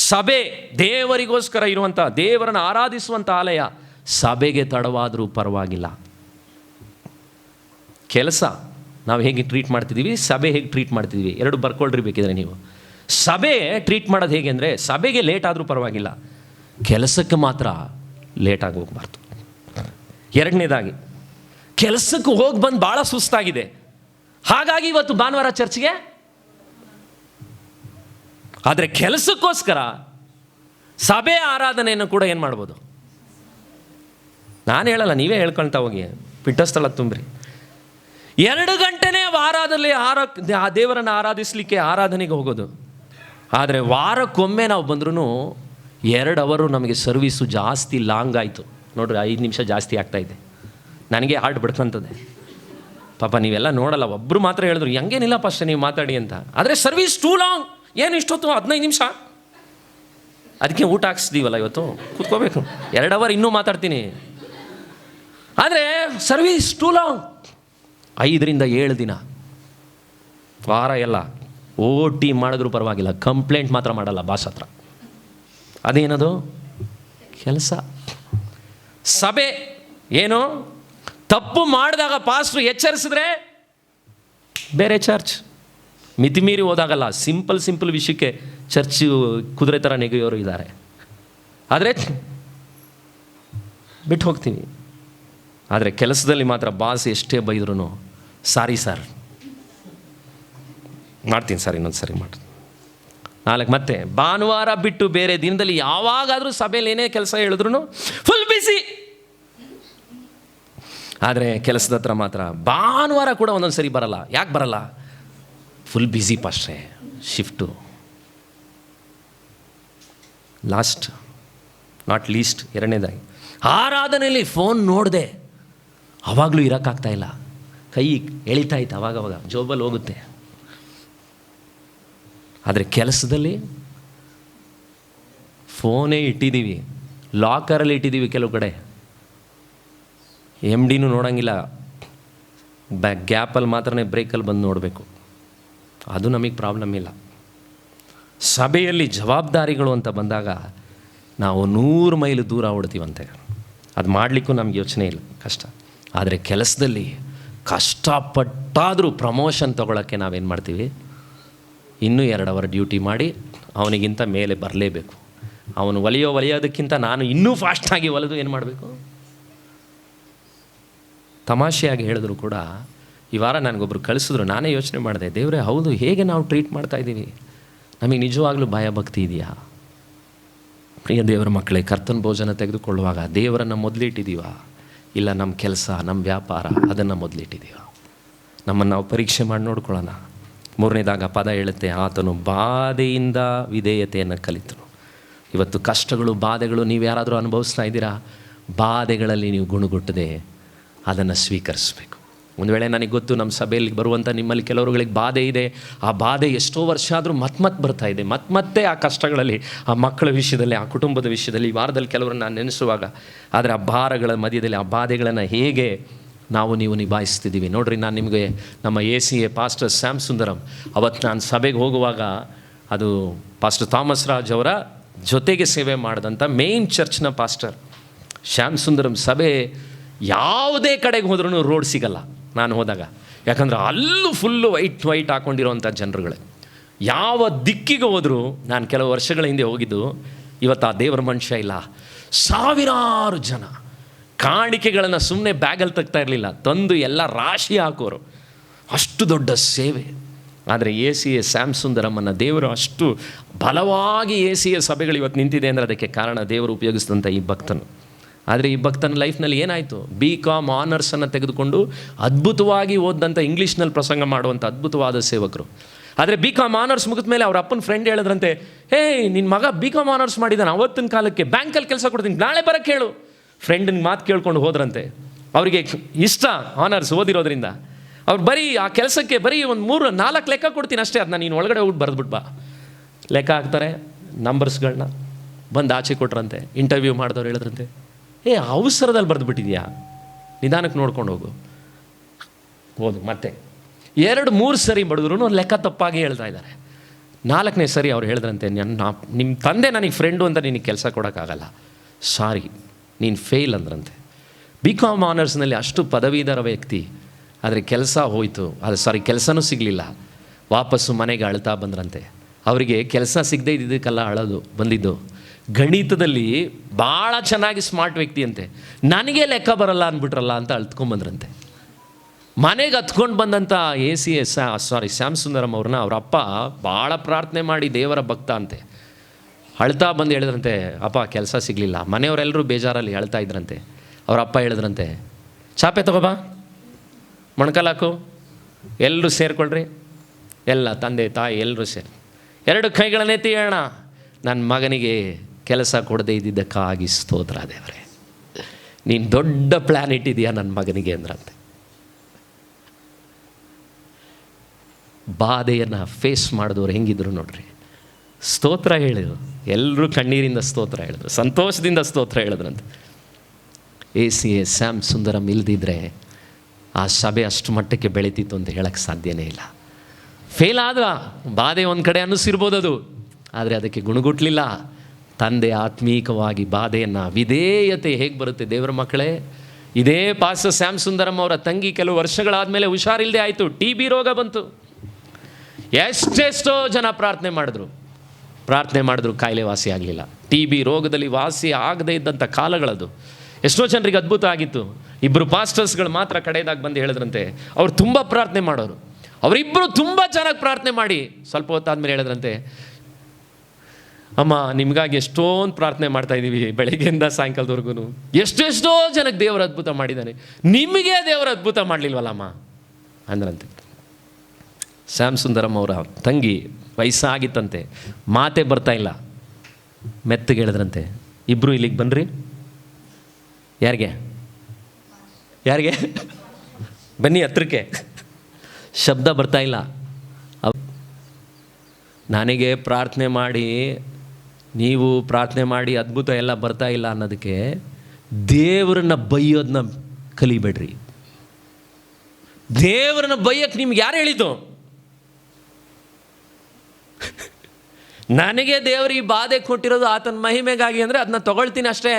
ಸಭೆ, ದೇವರಿಗೋಸ್ಕರ ಇರುವಂಥ, ದೇವರನ್ನು ಆರಾಧಿಸುವಂಥ ಆಲಯ. ಸಭೆಗೆ ತಡವಾದರೂ ಪರವಾಗಿಲ್ಲ. ಕೆಲಸ ನಾವು ಹೇಗೆ ಟ್ರೀಟ್ ಮಾಡ್ತಿದ್ದೀವಿ, ಸಭೆ ಹೇಗೆ ಟ್ರೀಟ್ ಮಾಡ್ತಿದ್ದೀವಿ, ಎರಡು ಬರ್ಕೊಳ್ರಿ ಬೇಕಿದ್ರೆ ನೀವು. ಸಭೆ ಟ್ರೀಟ್ ಮಾಡೋದು ಹೇಗೆ ಅಂದರೆ, ಸಭೆಗೆ ಲೇಟ್ ಆದರೂ ಪರವಾಗಿಲ್ಲ, ಕೆಲಸಕ್ಕೆ ಮಾತ್ರ ಲೇಟಾಗಿ ಹೋಗಬಾರ್ದು. ಎರಡನೇದಾಗಿ, ಕೆಲಸಕ್ಕೆ ಹೋಗಿ ಬಂದು ಭಾಳ ಸುಸ್ತಾಗಿದೆ, ಹಾಗಾಗಿ ಇವತ್ತು ಭಾನುವಾರ ಚರ್ಚ್ಗೆ. ಆದರೆ ಕೆಲಸಕ್ಕೋಸ್ಕರ ಸಭೆ ಆರಾಧನೆಯನ್ನು ಕೂಡ ಏನು ಮಾಡ್ಬೋದು? ನಾನು ಹೇಳಲ್ಲ, ನೀವೇ ಹೇಳ್ಕೊಳ್ತಾ ಹೋಗಿ, ಪಿಟ್ಟಸ್ಥಳ ತುಂಬ್ರಿ. 2 ಗಂಟೆನೇ ವಾರದಲ್ಲಿ ದೇವರನ್ನು ಆರಾಧಿಸಲಿಕ್ಕೆ ಆರಾಧನೆಗೆ ಹೋಗೋದು. ಆದರೆ ವಾರಕ್ಕೊಮ್ಮೆ ನಾವು ಬಂದ್ರೂ 2 ಅವರು ನಮಗೆ ಸರ್ವೀಸು ಜಾಸ್ತಿ ಲಾಂಗ್ ಆಯಿತು ನೋಡ್ರಿ. 5 ನಿಮಿಷ ಜಾಸ್ತಿ ಆಗ್ತಾಯಿದೆ, ನನಗೆ ಹಾರ್ಟ್ ಬಿಡ್ಕೊಂತದೆ. ಪಾಪ ನೀವೆಲ್ಲ ನೋಡಲ್ಲ, ಒಬ್ಬರು ಮಾತ್ರ ಹೇಳಿದ್ರು ಹಂಗೇನಿಲ್ಲ ಫಸ್ಟ್ ನೀವು ಮಾತಾಡಿ ಅಂತ. ಆದರೆ ಸರ್ವೀಸ್ ಟೂ ಲಾಂಗ್, ಏನು ಇಷ್ಟೊತ್ತು 15 ನಿಮಿಷ. ಅದಕ್ಕೆ ಊಟ ಹಾಕ್ಸಿದೀವಲ್ಲ ಇವತ್ತು, ಕೂತ್ಕೋಬೇಕು. 2 ಅವರ್ ಇನ್ನೂ ಮಾತಾಡ್ತೀನಿ. ಆದರೆ ಸರ್ವೀಸ್ ಟೂ ಲಾಂಗ್. 5 ರಿಂದ 7 ದಿನ ವಾರ ಎಲ್ಲ OT ಮಾಡಿದ್ರೂ ಪರವಾಗಿಲ್ಲ, ಕಂಪ್ಲೇಂಟ್ ಮಾತ್ರ ಮಾಡಲ್ಲ ಬಾಸ್ ಹತ್ರ. ಅದೇನದು? ಕೆಲಸ. ಸಭೆ ಏನು? ತಪ್ಪು ಮಾಡಿದಾಗ ಪಾಸ್ಟ್ರು ಎಚ್ಚರಿಸಿದ್ರೆ ಬೇರೆ ಚರ್ಚ್, ಮಿತಿಮೀರಿ ಹೋದಾಗಲ್ಲ. ಸಿಂಪಲ್ ವಿಷಯಕ್ಕೆ ಚರ್ಚು ಕುದುರೆ ಥರ ನೆಗೆಯೋರು ಇದ್ದಾರೆ. ಆದರೆ ಬಿಟ್ಟು ಹೋಗ್ತೀವಿ. ಆದರೆ ಕೆಲಸದಲ್ಲಿ ಮಾತ್ರ ಬಾಸ್ ಎಷ್ಟೇ ಬೈದ್ರೂ, ಸಾರಿ ಸರ್, ಮಾಡ್ತೀನಿ ಸರ್, ಇನ್ನೊಂದು ಸರಿ ಮಾಡ್ತೀನಿ. 4 ಮತ್ತೆ ಭಾನುವಾರ ಬಿಟ್ಟು ಬೇರೆ ದಿನದಲ್ಲಿ ಯಾವಾಗಾದರೂ ಸಭೆಯಲ್ಲಿ ಏನೇ ಕೆಲಸ ಹೇಳಿದ್ರು ಫುಲ್ ಬಿಸಿ. ಆದರೆ ಕೆಲಸದ ಹತ್ರ ಮಾತ್ರ ಭಾನುವಾರ ಕೂಡ ಒಂದೊಂದು ಸರಿ ಬರಲ್ಲ. ಯಾಕೆ ಬರಲ್ಲ? ಫುಲ್ ಬ್ಯುಸಿ ಪಾಸ್ಟ್ರೆ, ಶಿಫ್ಟು. ಲಾಸ್ಟ್ ನಾಟ್ ಲೀಸ್ಟ್, ಎರಡನೇದಾಗಿ ಆರಾಧನೆಯಲ್ಲಿ ಫೋನ್ ನೋಡಿದೆ, ಆವಾಗಲೂ ಇರೋಕ್ಕಾಗ್ತಾಯಿಲ್ಲ, ಕೈ ಎಳಿತಾ ಇತ್ತು, ಅವಾಗವಾಗ ಜೋಬಲ್ಲಿ ಹೋಗುತ್ತೆ. ಆದರೆ ಕೆಲಸದಲ್ಲಿ ಫೋನೇ ಇಟ್ಟಿದ್ದೀವಿ, ಲಾಕರಲ್ಲಿ ಇಟ್ಟಿದ್ದೀವಿ. ಕೆಲವು ಕಡೆ MD ನೋಡೋಂಗಿಲ್ಲ, ಗ್ಯಾಪಲ್ಲಿ ಮಾತ್ರ ಬ್ರೇಕಲ್ಲಿ ಬಂದು ನೋಡಬೇಕು. ಅದು ನಮಗೆ ಪ್ರಾಬ್ಲಮ್ ಇಲ್ಲ. ಸಭೆಯಲ್ಲಿ ಜವಾಬ್ದಾರಿಗಳು ಅಂತ ಬಂದಾಗ ನಾವು 100 ಮೈಲು ದೂರ ಓಡ್ತೀವಂತೆ. ಅದು ಮಾಡಲಿಕ್ಕೂ ನಮ್ಗೆ ಯೋಚನೆ ಇಲ್ಲ, ಕಷ್ಟ. ಆದರೆ ಕೆಲಸದಲ್ಲಿ ಕಷ್ಟಪಟ್ಟಾದರೂ ಪ್ರಮೋಷನ್ ತೊಗೊಳಕ್ಕೆ ನಾವೇನು ಮಾಡ್ತೀವಿ? ಇನ್ನೂ 2 ಅವರ್ ಡ್ಯೂಟಿ ಮಾಡಿ ಅವನಿಗಿಂತ ಮೇಲೆ ಬರಲೇಬೇಕು. ಅವನು ಒಲಿಯೋದಕ್ಕಿಂತ ನಾನು ಇನ್ನೂ ಫಾಸ್ಟಾಗಿ ಒಲೆದು ಏನು ಮಾಡಬೇಕು? ತಮಾಷೆಯಾಗಿ ಹೇಳಿದ್ರು ಕೂಡ ಈ ವಾರ ನನಗೊಬ್ಬರು ಕಳಿಸಿದ್ರು. ನಾನೇ ಯೋಚನೆ ಮಾಡಿದೆ, ದೇವರೇ ಹೌದು, ಹೇಗೆ ನಾವು ಟ್ರೀಟ್ ಮಾಡ್ತಾಯಿದ್ದೀವಿ? ನಮಗೆ ನಿಜವಾಗ್ಲೂ ಭಯಭಕ್ತಿ ಇದೆಯಾ? ಪ್ರಿಯ ದೇವರ ಮಕ್ಕಳೇ, ಕರ್ತನ ಭೋಜನ ತೆಗೆದುಕೊಳ್ಳುವಾಗ ದೇವರನ್ನು ಮೊದಲಿಟ್ಟಿದ್ದೀವ? ಇಲ್ಲ ನಮ್ಮ ಕೆಲಸ, ನಮ್ಮ ವ್ಯಾಪಾರ ಅದನ್ನು ಮೊದಲಿಟ್ಟಿದ್ದೀವ? ನಮ್ಮನ್ನು ನಾವು ಪರೀಕ್ಷೆ ಮಾಡಿ ನೋಡ್ಕೊಳ್ಳೋಣ. 3ನೇದಾಗ ಪದ ಹೇಳುತ್ತೆ, ಆತನು ಬಾಧೆಯಿಂದ ವಿಧೇಯತೆಯನ್ನು ಕಲಿತನು. ಇವತ್ತು ಕಷ್ಟಗಳು, ಬಾಧೆಗಳು ನೀವು ಯಾರಾದರೂ ಅನುಭವಿಸ್ತಾ ಇದ್ದೀರಾ? ಬಾಧೆಗಳಲ್ಲಿ ನೀವು ಗುಣಗುಟ್ಟದೆ ಅದನ್ನು ಸ್ವೀಕರಿಸಬೇಕು. ಒಂದು ವೇಳೆ ನನಗೆ ಗೊತ್ತು ನಮ್ಮ ಸಭೆಯಲ್ಲಿ ಬರುವಂಥ ನಿಮ್ಮಲ್ಲಿ ಕೆಲವರುಗಳಿಗೆ ಬಾಧೆ ಇದೆ, ಆ ಬಾಧೆ ಎಷ್ಟೋ ವರ್ಷ ಆದರೂ ಮತ್ತೆ ಬರ್ತಾ ಇದೆ, ಮತ್ತೆ ಆ ಕಷ್ಟಗಳಲ್ಲಿ, ಆ ಮಕ್ಕಳ ವಿಷಯದಲ್ಲಿ, ಆ ಕುಟುಂಬದ ವಿಷಯದಲ್ಲಿ, ಈ ವಾರದಲ್ಲಿ ಕೆಲವರನ್ನು ನಾನು ನೆನೆಸುವಾಗ, ಆದರೆ ಆ ಭಾರಗಳ ಮಧ್ಯದಲ್ಲಿ ಆ ಬಾಧೆಗಳನ್ನು ಹೇಗೆ ನೀವು ನಿಭಾಯಿಸ್ತಿದ್ದೀವಿ ನೋಡ್ರಿ. ನಾನು ನಿಮಗೆ ನಮ್ಮ ACA ಪಾಸ್ಟರ್ ಶ್ಯಾಮ್ ಸುಂದರಂ, ಅವತ್ತು ನಾನು ಸಭೆಗೆ ಹೋಗುವಾಗ ಅದು ಪಾಸ್ಟರ್ ಥಾಮಸ್ ರಾಜ್ ಅವರ ಜೊತೆಗೆ ಸೇವೆ ಮಾಡಿದಂಥ ಮೇನ್ ಚರ್ಚ್ನ ಪಾಸ್ಟರ್ ಶ್ಯಾಮ್ ಸುಂದರಂ ಸಭೆ ಯಾವುದೇ ಕಡೆಗೆ ಹೋದ್ರೂ ರೋಡ್ ಸಿಗಲ್ಲ ನಾನು ಹೋದಾಗ. ಯಾಕಂದ್ರೆ ಅಲ್ಲೂ ಫುಲ್ಲು ವೈಟ್ ಹಾಕ್ಕೊಂಡಿರೋವಂಥ ಜನರುಗಳೇ. ಯಾವ ದಿಕ್ಕಿಗೆ ಹೋದರೂ, ನಾನು ಕೆಲವು ವರ್ಷಗಳ ಹಿಂದೆ ಹೋಗಿದ್ದು, ಇವತ್ತು ಆ ದೇವರ ಮನುಷ್ಯ ಇಲ್ಲ. ಸಾವಿರಾರು ಜನ ಕಾಣಿಕೆಗಳನ್ನು ಸುಮ್ಮನೆ ಬ್ಯಾಗಲ್ಲಿ ತೆಗ್ತಾ ಇರಲಿಲ್ಲ, ತಂದು ಎಲ್ಲ ರಾಶಿ ಹಾಕೋರು. ಅಷ್ಟು ದೊಡ್ಡ ಸೇವೆ. ಆದರೆ ACA ಶ್ಯಾಮ್ ಸುಂದರಮ್ಮನ ದೇವರು ಅಷ್ಟು ಬಲವಾಗಿ ACA ಸಭೆಗಳು ಇವತ್ತು ನಿಂತಿದೆ ಅಂದರೆ ಅದಕ್ಕೆ ಕಾರಣ ದೇವರು ಉಪಯೋಗಿಸಿದಂಥ ಈ ಭಕ್ತನು. ಆದರೆ ಈ ಭಕ್ತನ ಲೈಫ್ನಲ್ಲಿ ಏನಾಯಿತು, BCom ಆನರ್ಸನ್ನು ತೆಗೆದುಕೊಂಡು ಅದ್ಭುತವಾಗಿ ಓದಿದಂಥ ಇಂಗ್ಲೀಷ್ನಲ್ಲಿ ಪ್ರಸಂಗ ಮಾಡುವಂಥ ಅದ್ಭುತವಾದ ಸೇವಕರು. ಆದರೆ BCom ಆನರ್ಸ್ ಮುಗಿದ ಮೇಲೆ ಅವ್ರ ಅಪ್ಪನ ಫ್ರೆಂಡ್ ಹೇಳಿದ್ರಂತೆ, ನಿನ್ನ ಮಗ BCom ಆನರ್ಸ್ ಮಾಡಿದ್ದಾನೆ, ಅವತ್ತಿನ ಕಾಲಕ್ಕೆ ಬ್ಯಾಂಕಲ್ಲಿ ಕೆಲಸ ಕೊಡ್ತೀನಿ, ನಾಳೆ ಬರೋಕ್ಕೆ ಹೇಳು. ಫ್ರೆಂಡಿನ ಮಾತು ಕೇಳ್ಕೊಂಡು ಹೋದ್ರಂತೆ. ಅವರಿಗೆ ಇಷ್ಟ ಆನರ್ಸ್ ಓದಿರೋದ್ರಿಂದ. ಅವ್ರು ಬರೀ ಆ ಕೆಲಸಕ್ಕೆ ಬರೀ ಒಂದು 3-4 ಲೆಕ್ಕ ಕೊಡ್ತೀನಿ ಅಷ್ಟೇ, ಅದನ್ನ ನೀನು ಒಳಗಡೆ ಹೋಗಿ ಬರೆದ್ಬಿಟ್ಟು ಬಾ. ಲೆಕ್ಕ ಹಾಕ್ತಾರೆ, ನಂಬರ್ಸ್ಗಳನ್ನ ಬಂದು ಆಚೆ ಕೊಟ್ರಂತೆ. ಇಂಟರ್ವ್ಯೂ ಮಾಡಿದವ್ರು ಹೇಳಿದ್ರಂತೆ, ಅವಸರದಲ್ಲಿ ಬರೆದುಬಿಟ್ಟಿದ್ಯಾ, ನಿಧಾನಕ್ಕೆ ನೋಡ್ಕೊಂಡು ಹೋಗು, ಓದು. ಮತ್ತೆ 2-3 ಸರಿ ಬಡಿದ್ರು ಲೆಕ್ಕ ತಪ್ಪಾಗಿ ಹೇಳ್ತಾ ಇದ್ದಾರೆ. 4ನೇ ಸರಿ ಅವ್ರು ಹೇಳಿದ್ರಂತೆ, ನಿಮ್ಮ ತಂದೆ ನನಗೆ ಫ್ರೆಂಡು ಅಂತ ನಿನಗೆ ಕೆಲಸ ಕೊಡೋಕ್ಕಾಗಲ್ಲ, ಸಾರಿ, ನೀನು ಫೇಲ್ ಅಂದ್ರಂತೆ. BCom ಆನರ್ಸ್ನಲ್ಲಿ ಅಷ್ಟು ಪದವೀಧರ ವ್ಯಕ್ತಿ, ಆದರೆ ಕೆಲಸ ಹೋಯಿತು, ಕೆಲಸನೂ ಸಿಗಲಿಲ್ಲ. ವಾಪಸ್ಸು ಮನೆಗೆ ಅಳ್ತಾ ಬಂದ್ರಂತೆ. ಅವರಿಗೆ ಕೆಲಸ ಸಿಗದೇ ಇದ್ದಿದ್ದಕ್ಕೆಲ್ಲ ಅಳೋದು ಬಂದಿದ್ದು. ಗಣಿತದಲ್ಲಿ ಭಾಳ ಚೆನ್ನಾಗಿ ಸ್ಮಾರ್ಟ್ ವ್ಯಕ್ತಿ ಅಂತೆ, ನನಗೆ ಲೆಕ್ಕ ಬರಲ್ಲ ಅಂದ್ಬಿಟ್ರಲ್ಲ ಅಂತ ಅಳ್ತ್ಕೊಂಬಂದ್ರಂತೆ. ಮನೆಗೆ ಹತ್ಕೊಂಡು ಬಂದಂಥ ACA ಶ್ಯಾಮ್ ಸುಂದರಂ ಅವ್ರನ್ನ ಅವ್ರ ಅಪ್ಪ ಭಾಳ ಪ್ರಾರ್ಥನೆ ಮಾಡಿ ದೇವರ ಭಕ್ತ ಅಂತೆ. ಅಳ್ತಾ ಬಂದು ಹೇಳಿದ್ರಂತೆ, ಅಪ್ಪ ಕೆಲಸ ಸಿಗಲಿಲ್ಲ. ಮನೆಯವರೆಲ್ಲರೂ ಬೇಜಾರಲ್ಲಿ ಅಳ್ತಾ ಇದ್ರಂತೆ. ಅವ್ರ ಅಪ್ಪ ಹೇಳಿದ್ರಂತೆ, ಚಾಪೆ ತಗೋಬಾ, ಮೊಣಕಾಲು ಹಾಕು, ಎಲ್ಲರೂ ಸೇರಿಕೊಳ್ರಿ. ಎಲ್ಲ ತಂದೆ ತಾಯಿ ಎಲ್ಲರೂ ಸೇರಿ 2 ಕೈಗಳನ್ನೆತ್ತಿ ಹೇಳೋಣ, ನನ್ನ ಮಗನಿಗೆ ಕೆಲಸ ಕೊಡದೇ ಇದ್ದಿದ್ದಕ್ಕಾಗಿ ಸ್ತೋತ್ರ ದೇವರೇ, ನೀನು ದೊಡ್ಡ ಪ್ಲ್ಯಾನ್ ಇಟ್ಟಿದೆಯಾ ನನ್ನ ಮಗನಿಗೆ ಅಂದ್ರಂತೆ. ಬಾಧೆಯನ್ನು ಫೇಸ್ ಮಾಡಿದವ್ರು ಹೆಂಗಿದ್ರು ನೋಡ್ರಿ, ಸ್ತೋತ್ರ ಹೇಳಿದ್ರು. ಎಲ್ಲರೂ ಕಣ್ಣೀರಿಂದ ಸ್ತೋತ್ರ ಹೇಳಿದ್ರು, ಸಂತೋಷದಿಂದ ಸ್ತೋತ್ರ ಹೇಳಿದ್ರಂತೆ. ACA ಶ್ಯಾಮ್ ಸುಂದರಂ ಇಲ್ದಿದ್ರೆ ಆ ಸಭೆ ಅಷ್ಟು ಮಟ್ಟಕ್ಕೆ ಬೆಳೀತಿತ್ತು ಅಂತ ಹೇಳಕ್ಕೆ ಸಾಧ್ಯನೇ ಇಲ್ಲ. ಫೇಲ್ ಆದ ಬಾಧೆ ಒಂದು ಕಡೆ ಅನ್ನಿಸಿರ್ಬೋದು ಅದು, ಆದರೆ ಅದಕ್ಕೆ ಗುಣಗುಟ್ಲಿಲ್ಲ. ತಂದೆ ಆತ್ಮೀಕವಾಗಿ ಬಾಧೆಯನ್ನು, ವಿಧೇಯತೆ ಹೇಗೆ ಬರುತ್ತೆ ದೇವರ ಮಕ್ಕಳೇ. ಇದೇ ಪಾಸ್ಟರ್ ಶ್ಯಾಮ್ ಸುಂದರಂ ಅವರ ತಂಗಿ ಕೆಲವು ವರ್ಷಗಳಾದಮೇಲೆ ಹುಷಾರಿಲ್ಲದೆ ಆಯಿತು, TB ರೋಗ ಬಂತು. ಎಷ್ಟೆಷ್ಟೋ ಜನ ಪ್ರಾರ್ಥನೆ ಮಾಡಿದ್ರು, ಕಾಯಿಲೆ ವಾಸಿ ಆಗಲಿಲ್ಲ. TB ರೋಗದಲ್ಲಿ ವಾಸಿ ಆಗದೇ ಇದ್ದಂಥ ಕಾಲಗಳದು. ಎಷ್ಟೋ ಜನರಿಗೆ ಅದ್ಭುತ ಆಗಿತ್ತು. 2 ಪಾಸ್ಟರ್ಸ್ಗಳು ಮಾತ್ರ ಕಡೆಯದಾಗಿ ಬಂದು ಹೇಳಿದ್ರಂತೆ, ಅವ್ರು ತುಂಬ ಪ್ರಾರ್ಥನೆ ಮಾಡೋರು. ಅವರಿಬ್ಬರು ತುಂಬ ಚೆನ್ನಾಗಿ ಪ್ರಾರ್ಥನೆ ಮಾಡಿ ಸ್ವಲ್ಪ ಹೊತ್ತಾದ್ಮೇಲೆ ಹೇಳಿದ್ರಂತೆ, ಅಮ್ಮ ನಿಮಗಾಗಿ ಎಷ್ಟೊಂದು ಪ್ರಾರ್ಥನೆ ಮಾಡ್ತಾಯಿದ್ದೀವಿ ಬೆಳಗ್ಗೆಯಿಂದ ಸಾಯಂಕಾಲದವರೆಗೂ, ಎಷ್ಟೆಷ್ಟೋ ಜನಕ್ಕೆ ದೇವರ ಅದ್ಭುತ ಮಾಡಿದ್ದಾನೆ, ನಿಮಗೆ ದೇವರ ಅದ್ಭುತ ಮಾಡಲಿಲ್ವಲ್ಲಮ್ಮ ಅಂದ್ರಂತೆ. ಶ್ಯಾಮ್ ಸುಂದರಂ ಅವರ ತಂಗಿ ವಯಸ್ಸಾಗಿತ್ತಂತೆ, ಮಾತೇ ಬರ್ತಾಯಿಲ್ಲ. ಮೆತ್ತಗೆ ಹೇಳಿದ್ರಂತೆ, ಇಬ್ಬರು ಇಲ್ಲಿಗೆ ಬನ್ನಿರಿ. ಯಾರಿಗೆ ಬನ್ನಿ ಹತ್ರಕ್ಕೆ. ಶಬ್ದ ಬರ್ತಾಯಿಲ್ಲ. ನನಗೆ ಪ್ರಾರ್ಥನೆ ಮಾಡಿ, ನೀವು ಪ್ರಾರ್ಥನೆ ಮಾಡಿ ಅದ್ಭುತ ಎಲ್ಲ ಬರ್ತಾಯಿಲ್ಲ ಅನ್ನೋದಕ್ಕೆ ದೇವರನ್ನ ಬೈಯೋದನ್ನ ಕಲಿಬೇಡ್ರಿ. ದೇವರನ್ನ ಬೈಯಕ್ಕೆ ನಿಮ್ಗೆ ಯಾರು ಹೇಳಿದ್ದು? ನನಗೆ ದೇವರು ಈ ಬಾಧೆ ಕೊಟ್ಟಿರೋದು ಆತನ ಮಹಿಮೆಗಾಗಿ ಅಂದರೆ ಅದನ್ನ ತಗೊಳ್ತೀನಿ ಅಷ್ಟೇ.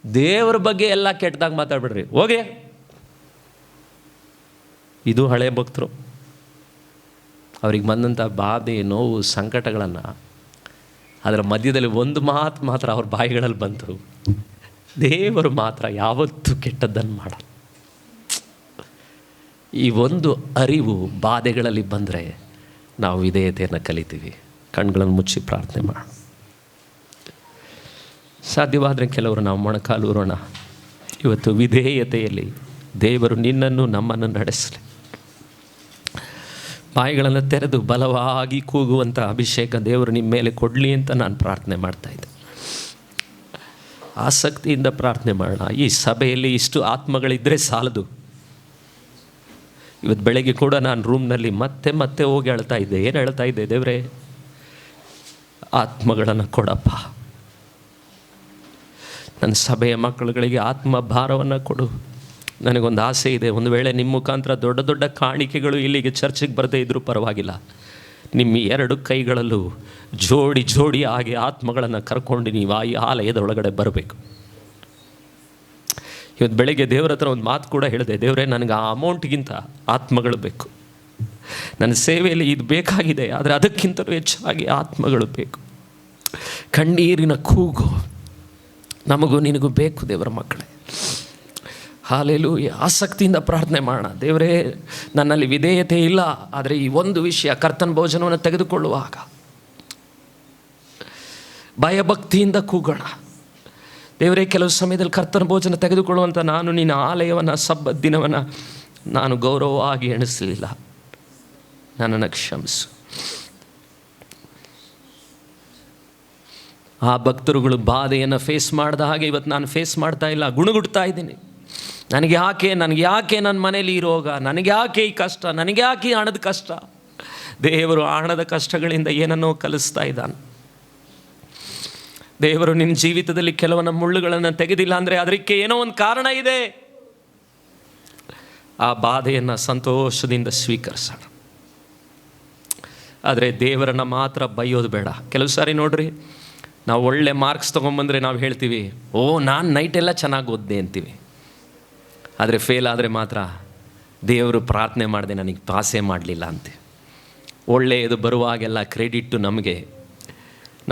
ದೇವರ ಬಗ್ಗೆ ಎಲ್ಲ ಕೆಟ್ಟದಾಗ ಮಾತಾಡ್ಬಿಡ್ರಿ ಹೋಗಿ. ಇದು ಹಳೆ ಭಕ್ತರು, ಅವ್ರಿಗೆ ಬಂದಂಥ ಬಾಧೆ, ನೋವು, ಸಂಕಟಗಳನ್ನು ಅದರ ಮಧ್ಯದಲ್ಲಿ ಒಂದು ಮಾತು ಮಾತ್ರ ಅವ್ರ ಬಾಯಿಗಳಲ್ಲಿ ಬಂತು, ದೇವರು ಮಾತ್ರ ಯಾವತ್ತೂ ಕೆಟ್ಟದ್ದನ್ನು ಮಾಡಲ್ಲ. ಈ ಒಂದು ಅರಿವು ಬಾಧೆಗಳಲ್ಲಿ ಬಂದರೆ ನಾವು ವಿಧೇಯತೆಯನ್ನು ಕಲಿತೀವಿ. ಕಣ್ಗಳನ್ನು ಮುಚ್ಚಿ ಪ್ರಾರ್ಥನೆ ಮಾಡೋಣ. ಸಾಧ್ಯವಾದರೆ ಕೆಲವರು ನಾವು ಮೊಣಕಾಲೂರೋಣ. ಇವತ್ತು ವಿಧೇಯತೆಯಲ್ಲಿ ದೇವರು ನಿನ್ನನ್ನು ನಮ್ಮನ್ನು ನಡೆಸಲಿ. ಬಾಯಿಗಳನ್ನು ತೆರೆದು ಬಲವಾಗಿ ಕೂಗುವಂಥ ಅಭಿಷೇಕ ದೇವರು ನಿಮ್ಮ ಮೇಲೆ ಕೊಡಲಿ ಅಂತ ನಾನು ಪ್ರಾರ್ಥನೆ ಮಾಡ್ತಾಯಿದ್ದೆ. ಆಸಕ್ತಿಯಿಂದ ಪ್ರಾರ್ಥನೆ ಮಾಡೋಣ. ಈ ಸಭೆಯಲ್ಲಿ ಇಷ್ಟು ಆತ್ಮಗಳಿದ್ದರೆ ಸಾಲದು. ಇವತ್ತು ಬೆಳಗ್ಗೆ ಕೂಡ ನಾನು ರೂಮ್ನಲ್ಲಿ ಮತ್ತೆ ಮತ್ತೆ ಹೋಗಿ ಹೇಳ್ತಾ ಇದ್ದೆ. ಏನು ಹೇಳ್ತಾ ಇದ್ದೆ? ದೇವರೇ, ಆತ್ಮಗಳನ್ನು ಕೊಡಪ್ಪ, ನನ್ನ ಸಭೆಯ ಮಕ್ಕಳುಗಳಿಗೆ ಆತ್ಮ ಭಾರವನ್ನು ಕೊಡು. ನನಗೊಂದು ಆಸೆ ಇದೆ, ಒಂದು ವೇಳೆ ನಿಮ್ಮ ಮುಖಾಂತರ ದೊಡ್ಡ ದೊಡ್ಡ ಕಾಣಿಕೆಗಳು ಇಲ್ಲಿಗೆ ಚರ್ಚಿಗೆ ಬರದೇ ಇದ್ದರೂ ಪರವಾಗಿಲ್ಲ, ನಿಮ್ಮ 2 ಕೈಗಳಲ್ಲೂ ಜೋಡಿ ಜೋಡಿ ಆಗಿ ಆತ್ಮಗಳನ್ನು ಕರ್ಕೊಂಡು ನೀವು ಈ ಆಲಯದೊಳಗಡೆ ಬರಬೇಕು. ಇವತ್ತು ಬೆಳಗ್ಗೆ ದೇವರ ಹತ್ರ ಒಂದು ಮಾತು ಕೂಡ ಹೇಳಿದೆ. ದೇವರೇ, ನನಗೆ ಆ ಅಮೌಂಟ್ಗಿಂತ ಆತ್ಮಗಳು ಬೇಕು. ನನ್ನ ಸೇವೆಯಲ್ಲಿ ಇದು ಬೇಕಾಗಿದೆ, ಆದರೆ ಅದಕ್ಕಿಂತಲೂ ಹೆಚ್ಚಾಗಿ ಆತ್ಮಗಳು ಬೇಕು. ಕಣ್ಣೀರಿನ ಕೂಗು ನಮಗೂ ನಿನಗೂ ಬೇಕು ದೇವರ ಮಕ್ಕಳೇ. ಹಾಲೆಲೂಯಾ. ಆಸಕ್ತಿಯಿಂದ ಪ್ರಾರ್ಥನೆ ಮಾಡೋಣ. ದೇವರೇ, ನನ್ನಲ್ಲಿ ವಿಧೇಯತೆ ಇಲ್ಲ, ಆದರೆ ಈ ಒಂದು ವಿಷಯ, ಕರ್ತನ ಭೋಜನವನ್ನು ತೆಗೆದುಕೊಳ್ಳುವಾಗ ಭಯಭಕ್ತಿಯಿಂದ ಕೂಗೋಣ. ದೇವರೇ, ಕೆಲವು ಸಮಯದಲ್ಲಿ ಕರ್ತನ ಭೋಜನ ತೆಗೆದುಕೊಳ್ಳುವಂಥ ನಾನು ನಿನ್ನ ಆಲಯವನ್ನು, ಸಬ್ಬತ್ ದಿನವನ್ನು ನಾನು ಗೌರವವಾಗಿ ಎಣಿಸಲಿಲ್ಲ, ನನ್ನನ್ನು ಕ್ಷಮಿಸು. ಆ ಭಕ್ತರುಗಳು ಬಾಧೆಯನ್ನು ಫೇಸ್ ಮಾಡಿದ ಹಾಗೆ ಇವತ್ತು ನಾನು ಫೇಸ್ ಮಾಡ್ತಾ ಇಲ್ಲ, ಗುಣಗುಡ್ತಾ ಇದ್ದೀನಿ. ನನಗೆ ಯಾಕೆ ನನ್ನ ಮನೇಲಿ ಈ ರೋಗ, ನನಗೆ ಯಾಕೆ ಈ ಕಷ್ಟ, ನನಗೆ ಯಾಕೆ ಈ ಹಣದ ಕಷ್ಟ? ದೇವರು ಹಣದ ಕಷ್ಟಗಳಿಂದ ಏನನ್ನೋ ಕಲಿಸ್ತಾ ಇದ್ದಾನೆ. ದೇವರು ನಿನ್ನ ಜೀವಿತದಲ್ಲಿ ಕೆಲವನ್ನ ಮುಳ್ಳುಗಳನ್ನು ತೆಗೆದಿಲ್ಲ ಅಂದರೆ ಅದಕ್ಕೆ ಏನೋ ಒಂದು ಕಾರಣ ಇದೆ. ಆ ಬಾಧೆಯನ್ನು ಸಂತೋಷದಿಂದ ಸ್ವೀಕರಿಸೋಣ. ಆದರೆ ದೇವರನ್ನು ಮಾತ್ರ ಬೈಯೋದು ಬೇಡ. ಕೆಲವು ಸಾರಿ ನೋಡ್ರಿ, ನಾವು ಒಳ್ಳೆ ಮಾರ್ಕ್ಸ್ ತೊಗೊಂಬಂದರೆ ನಾವು ಹೇಳ್ತೀವಿ, ಓ ನಾನು ನೈಟೆಲ್ಲ ಚೆನ್ನಾಗಿ ಓದ್ದೆ ಅಂತೀವಿ. ಆದರೆ ಫೇಲ್ ಆದರೆ ಮಾತ್ರ ದೇವರು ಪ್ರಾರ್ಥನೆ ಮಾಡಿದೆ ನನಗೆ ಪಾಸೇ ಮಾಡಲಿಲ್ಲ ಅಂತೆ. ಒಳ್ಳೆಯದು ಬರುವಾಗೆಲ್ಲ ಕ್ರೆಡಿಟ್ಟು ನಮಗೆ,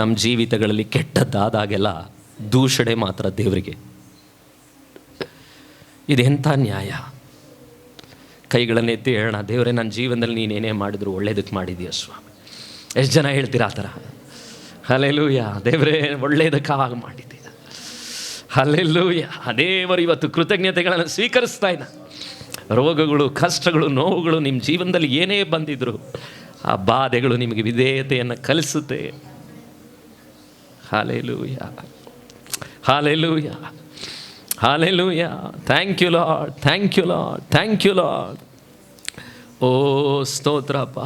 ನಮ್ಮ ಜೀವಿತಗಳಲ್ಲಿ ಕೆಟ್ಟದ್ದಾದಾಗೆಲ್ಲ ದೂಷಣೆ ಮಾತ್ರ ದೇವರಿಗೆ. ಇದೆಂಥ ನ್ಯಾಯ? ಕೈಗಳನ್ನು ಎತ್ತಿ ಹೇಳೋಣ, ದೇವರೇ, ನನ್ನ ಜೀವನದಲ್ಲಿ ನೀನೇನೇ ಮಾಡಿದ್ರು ಒಳ್ಳೇದಕ್ಕೆ ಮಾಡಿದೀಯ ಸ್ವಾಮಿ. ಎಷ್ಟು ಜನ ಹೇಳ್ತೀರಾ ಆ ಥರ? ಹಲ್ಲೆಲೂಯಾ. ದೇವರೇ, ಒಳ್ಳೆಯದಕ್ಕಾಗಿ ಮಾಡಿದ್ದೀಯ. ಹಲ್ಲೆಲೂಯಾ. ದೇವರು ಇವತ್ತು ಕೃತಜ್ಞತೆಗಳನ್ನು ಸ್ವೀಕರಿಸ್ತಾ ಇದ್ದ. ರೋಗಗಳು, ಕಷ್ಟಗಳು, ನೋವುಗಳು ನಿಮ್ಮ ಜೀವನದಲ್ಲಿ ಏನೇ ಬಂದಿದ್ರು ಆ ಬಾಧೆಗಳು ನಿಮಗೆ ವಿಧೇಯತೆಯನ್ನು ಕಲಿಸುತ್ತೆ. Hallelujah, hallelujah, hallelujah. Thank you Lord, thank you Lord, thank you Lord. ಓ ಸ್ತೋತ್ರಪ್ಪ.